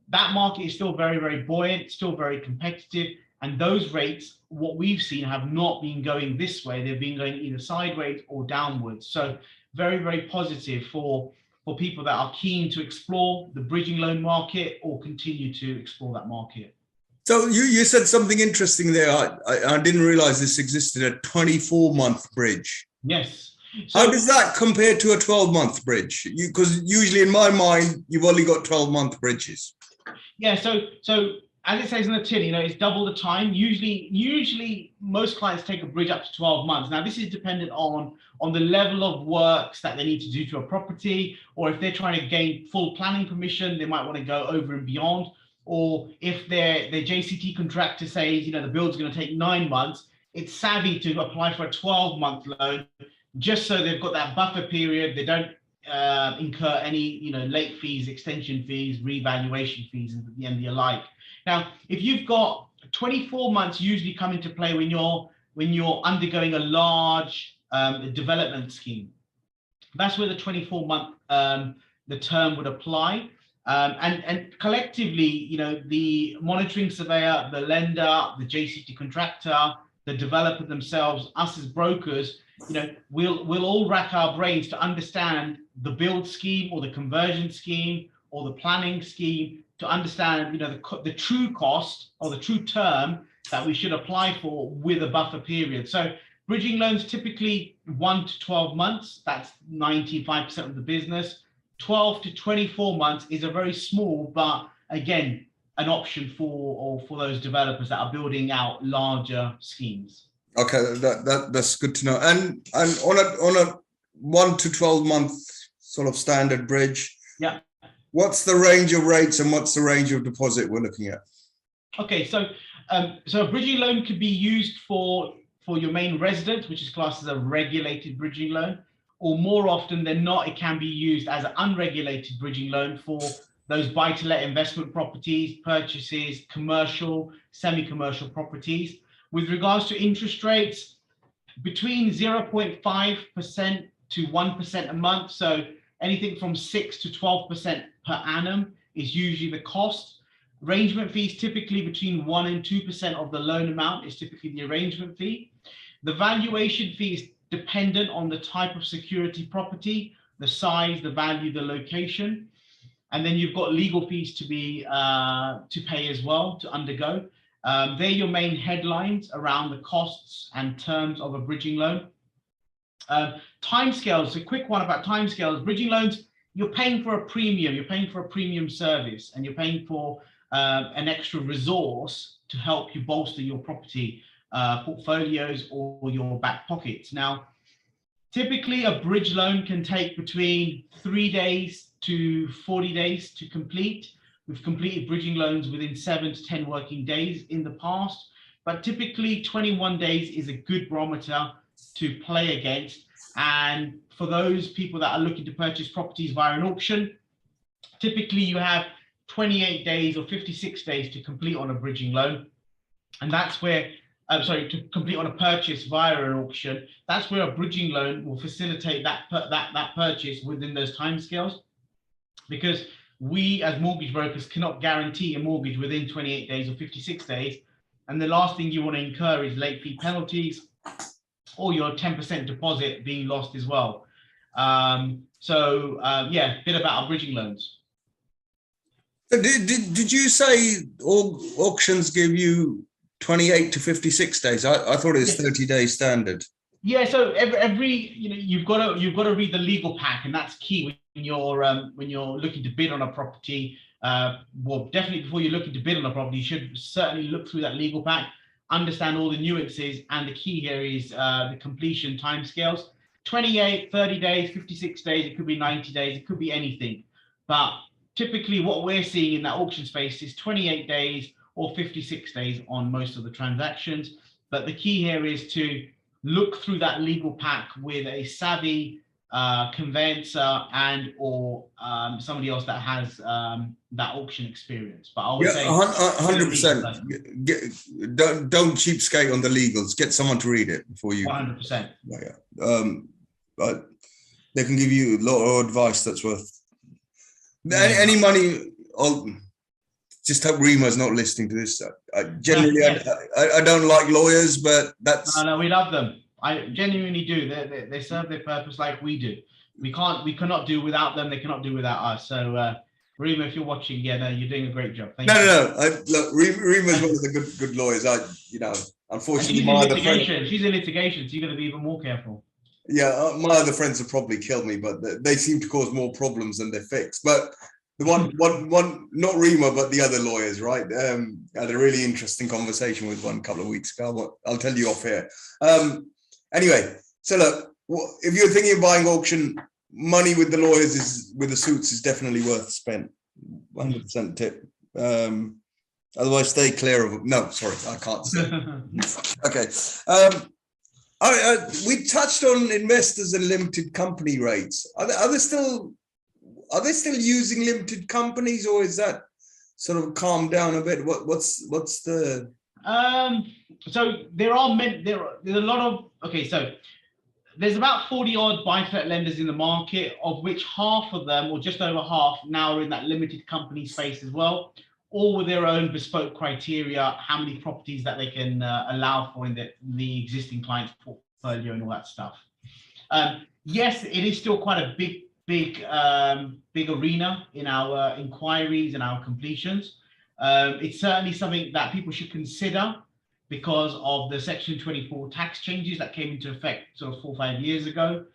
that market is still very, very buoyant, still very competitive. And those rates, what we've seen, have not been going this way. They've been going either sideways or downwards. So very, very positive for people that are keen to explore the bridging loan market or continue to explore that market. So you said something interesting there. I didn't realize this existed, a 24-month bridge. Yes. So, how does that compare to a 12-month bridge? Because usually in my mind, you've only got 12-month bridges. Yeah, so as it says in the tin, it's double the time. Usually most clients take a bridge up to 12 months. Now, this is dependent on the level of works that they need to do to a property, or if they're trying to gain full planning permission, they might want to go over and beyond. Or if their JCT contractor says, the build's going to take 9 months, it's savvy to apply for a 12-month loan, just so they've got that buffer period. They don't incur any, late fees, extension fees, revaluation fees, and the like. Now, if you've got 24 months, usually come into play when you're undergoing a large development scheme. That's where the 24-month the term would apply. And collectively, the monitoring surveyor, the lender, the JCT contractor, the developer themselves, us as brokers, we'll all rack our brains to understand the build scheme or the conversion scheme or the planning scheme, to understand, the true cost or the true term that we should apply for with a buffer period. So bridging loans typically 1 to 12 months. That's 95% of the business. 12 to 24 months is a very small, but again, an option for those developers that are building out larger schemes. Okay, that's good to know. And on a 1 to 12 month sort of standard bridge, yeah, what's the range of rates and what's the range of deposit we're looking at? Okay, so a bridging loan could be used for your main residence, which is classed as a regulated bridging loan, or more often than not, it can be used as an unregulated bridging loan for those buy-to-let investment properties, purchases, commercial, semi-commercial properties. With regards to interest rates, between 0.5% to 1% a month, so anything from 6 to 12% per annum is usually the cost. Arrangement fees typically between 1 and 2% of the loan amount is typically the arrangement fee. The valuation fee is dependent on the type of security property, the size, the value, the location. And then you've got legal fees to be to pay as well, to undergo. They're your main headlines around the costs and terms of a bridging loan. Timescales, a quick one about timescales. Bridging loans, you're paying for a premium, you're paying for a premium service, and you're paying for an extra resource to help you bolster your property portfolios or your back pockets. Now, typically a bridge loan can take between 3 days to 40 days to complete. We've completed bridging loans within 7 to 10 working days in the past, but typically 21 days is a good barometer to play against. And for those people that are looking to purchase properties via an auction, typically you have 28 days or 56 days to complete on a bridging loan. And that's where, to complete on a purchase via an auction, that's where a bridging loan will facilitate that purchase within those timescales. Because we as mortgage brokers cannot guarantee a mortgage within 28 days or 56 days. And the last thing you want to incur is late fee penalties or your 10% deposit being lost as well. Yeah, a bit about our bridging loans. Did you say auctions give you 28 to 56 days? I thought it was 30 days standard. Yeah, so every you've got to read the legal pack, and that's key when you're looking to bid on a property. Well, definitely before you're looking to bid on a property, you should certainly look through that legal pack, understand all the nuances, and the key here is the completion timescales. 28, 30 days, 56 days, it could be 90 days, it could be anything. But typically what we're seeing in that auction space is 28 days or 56 days on most of the transactions. But the key here is to look through that legal pack with a savvy conveyancer and or somebody else that has that auction experience. But I would say 100%. Don't cheapskate on the legals. Get someone to read it before you. 100%. Yeah. But they can give you a lot of advice that's worth any money. I'll just hope Rima's not listening to this. I don't like lawyers, but that's. No, we love them. I genuinely do. They serve their purpose like we do. We cannot do without them. They cannot do without us. So, Rima, if you're watching, you're doing a great job. Thank you. Look, Rima's one of the good lawyers. Unfortunately, she's in litigation, so you're going to be even more careful. Yeah, my other friends have probably killed me, but they seem to cause more problems than they fix. But the one, not Rima, but the other lawyers, right? I had a really interesting conversation with one a couple of weeks ago. I'll tell you off here. Anyway, so look, if you're thinking of buying auction, money with the lawyers with the suits is definitely worth spent. 100% tip. Otherwise, stay clear of them. No, sorry, I can't say. Okay. We touched on investors and limited company rates. Are they still using limited companies, or is that sort of calmed down a bit? What's the? So there's a lot of so there's about 40 odd buy-to-let lenders in the market, of which half of them, or just over half, now are in that limited company space as well, all with their own bespoke criteria, how many properties that they can allow for in the existing client's portfolio and all that stuff. Yes, it is still quite a big arena in our inquiries and our completions. It's certainly something that people should consider because of the Section 24 tax changes that came into effect sort of 4 or 5 years ago.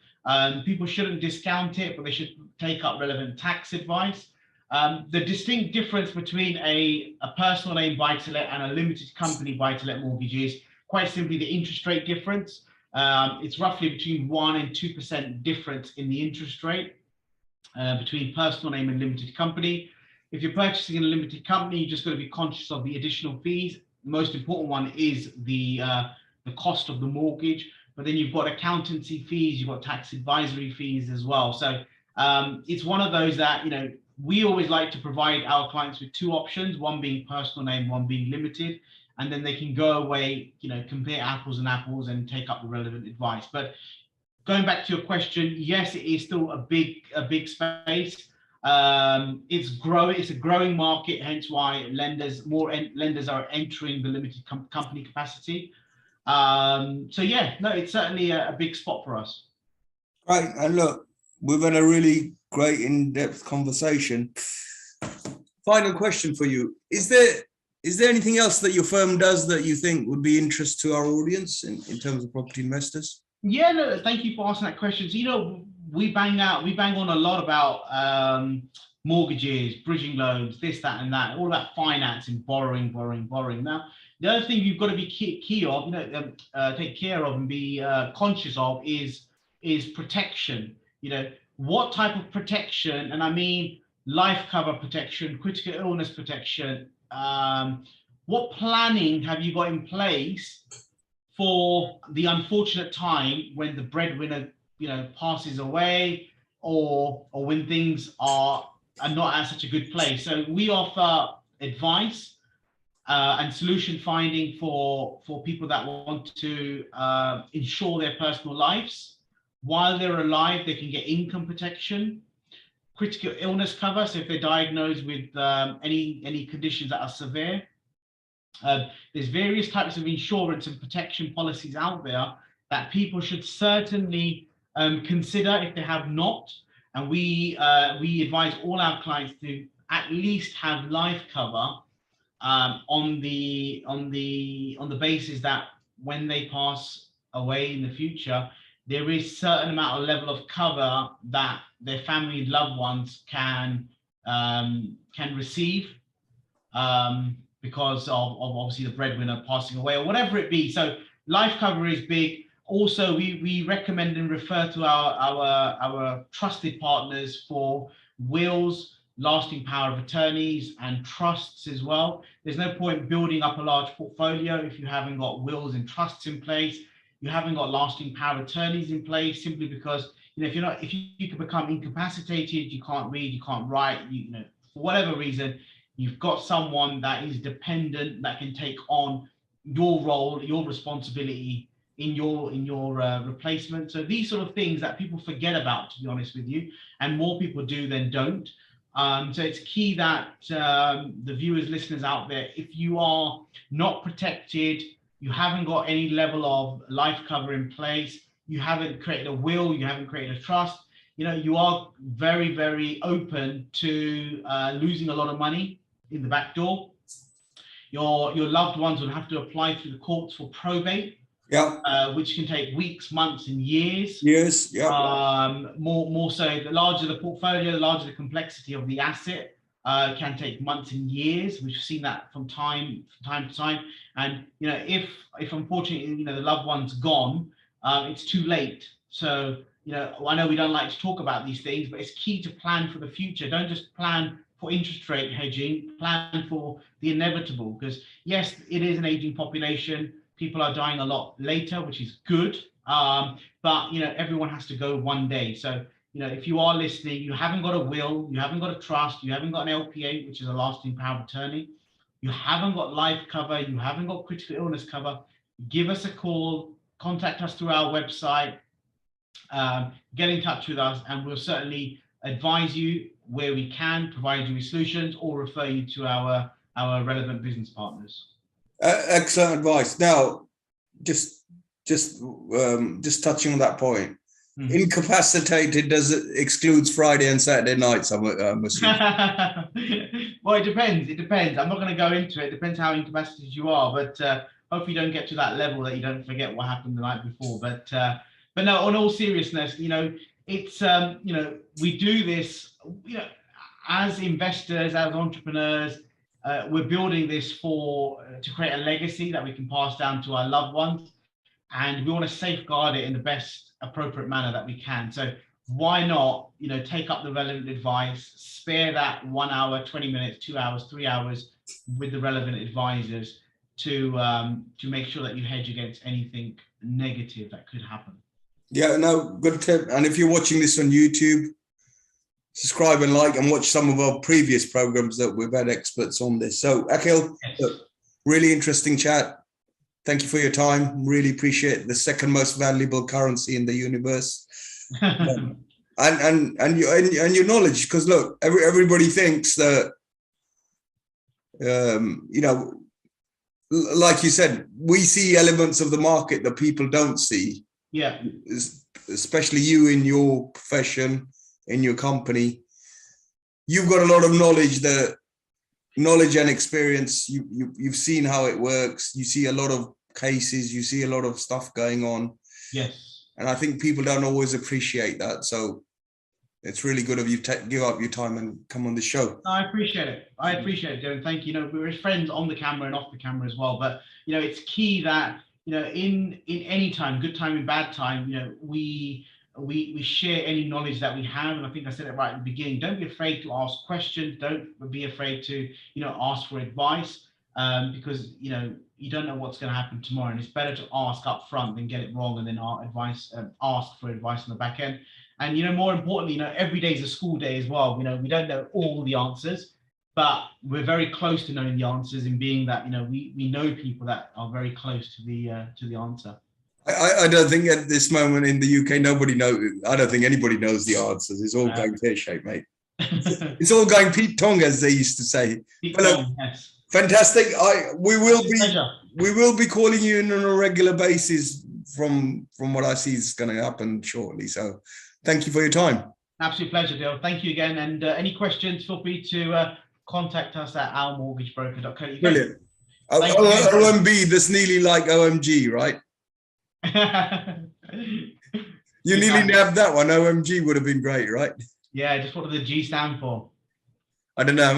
People shouldn't discount it, but they should take up relevant tax advice. The distinct difference between a personal name buy-to-let and a limited company buy-to-let mortgage is quite simply the interest rate difference. It's roughly between 1% and 2% difference in the interest rate between personal name and limited company. If you're purchasing in a limited company, you just got to be conscious of the additional fees. The most important one is the cost of the mortgage, but then you've got accountancy fees, you've got tax advisory fees as well. So it's one of those that, we always like to provide our clients with two options, one being personal name, one being limited, and then they can go away, compare apples and apples and take up the relevant advice. But going back to your question, yes, it is still a big space. It's a growing market, hence why more lenders are entering the limited company capacity. It's certainly a big spot for us. Right, and look, we've had a really great in-depth conversation. final question for you. Is there anything else that your firm does that you think would be interest to our audience in terms of property investors? Yeah, no, thank you for asking that question. So, you know, we bang on a lot about mortgages, bridging loans, this, that, and that, all about financing, borrowing. Now, the other thing you've got to be key of, you know, take care of and be conscious of is protection. You know, what type of protection, and I mean life cover protection, critical illness protection. What planning have you got in place for the unfortunate time when the breadwinner, you know, passes away, or when things are not at such a good place? So we offer advice and solution finding for people that want to insure their personal lives. While they're alive, they can get income protection, critical illness cover. So if they're diagnosed with any conditions that are severe, there's various types of insurance and protection policies out there that people should certainly consider if they have not. And we advise all our clients to at least have life cover on the basis that when they pass away in the future, there is certain amount of level of cover that their family and loved ones can receive because of obviously the breadwinner passing away or whatever it be. So life cover is big. Also, we recommend and refer to our trusted partners for wills, lasting power of attorneys, and trusts as well. There's no point building up a large portfolio if you haven't got wills and trusts in place. You haven't got lasting power of attorneys in place, simply because, you know, if you can become incapacitated, you can't read, you can't write, you know, for whatever reason, you've got someone that is dependent that can take on your role, your responsibility in your replacement. So these sort of things that people forget about, to be honest with you, and more people do than don't. So it's key that the viewers, listeners out there, if you are not protected, you haven't got any level of life cover in place, you haven't created a will, you haven't created a trust, you know, you are very, very open to losing a lot of money in the back door. Your loved ones will have to apply through the courts for probate, which can take weeks, months, and years. Yes, yeah. More so, the larger the portfolio, the larger the complexity of the asset, can take months and years. We've seen that from time to time. And you know, if unfortunately, you know, the loved one's gone, it's too late. So you know, I know we don't like to talk about these things, but it's key to plan for the future. Don't just plan for interest rate hedging, plan for the inevitable, because yes, it is an aging population. People are dying a lot later, which is good. But you know, everyone has to go one day. So you know, if you are listening, you haven't got a will, you haven't got a trust, you haven't got an LPA, which is a lasting power of attorney, you haven't got life cover, you haven't got critical illness cover, give us a call, contact us through our website, get in touch with us, and we'll certainly advise you where we can, provide you with solutions, or refer you to our relevant business partners. Excellent advice. Now, just touching on that point, incapacitated excludes Friday and Saturday nights, I'm assuming. Well, it depends. I'm not going to go into it. It depends how incapacitated you are, but hopefully you don't get to that level that you don't forget what happened the night before. But no, on all seriousness, you know, it's you know, we do this, you know, as investors, as entrepreneurs. We're building this to create a legacy that we can pass down to our loved ones, and we want to safeguard it in the best appropriate manner that we can. So why not, you know, take up the relevant advice, spare that 1 hour, 20 minutes, 2 hours, 3 hours with the relevant advisors to make sure that you hedge against anything negative that could happen. Yeah, no, good tip. And if you're watching this on YouTube, subscribe and like, and watch some of our previous programs that we've had experts on this. So Akhil, yes. Really interesting chat. Thank you for your time. Really appreciate the second most valuable currency in the universe. and your knowledge, because look, everybody thinks that you know, like you said, we see elements of the market that people don't see. Yeah. Especially you in your profession, in your company. You've got a lot of knowledge that knowledge and experience. You've seen how it works. You see a lot of cases. You see a lot of stuff going on. Yes. And I think people don't always appreciate that. So it's really good of you to give up your time and come on the show. I appreciate it. I appreciate it, Joe. Thank you. You know, we're friends on the camera and off the camera as well. But, you know, it's key that, you know, in any time, good time and bad time, you know, we share any knowledge that we have. And I think I said it right at the beginning. Don't be afraid to ask questions. Don't be afraid to, you know, ask for advice, because, you know, you don't know what's going to happen tomorrow. And it's better to ask up front than get it wrong and then ask for advice on the back end. And, you know, more importantly, you know, every day is a school day as well. You know, we don't know all the answers, but we're very close to knowing the answers, and being that, you know, we know people that are very close to the answer. I don't think at this moment in the UK, I don't think anybody knows the answers. It's all going pear-shaped, mate. It's all going Pete Tong, as they used to say. Yes. Fantastic. We will be calling you in on a regular basis from what I see is going to happen shortly. So thank you for your time. Absolute pleasure, Dale. Thank you again. And any questions, feel free to contact us at ourmortgagebroker.co.uk. Brilliant. OMB, that's nearly like OMG, right? You nearly nabbed that one. OMG would have been great, right? Yeah, just what does the G stand for? I don't know.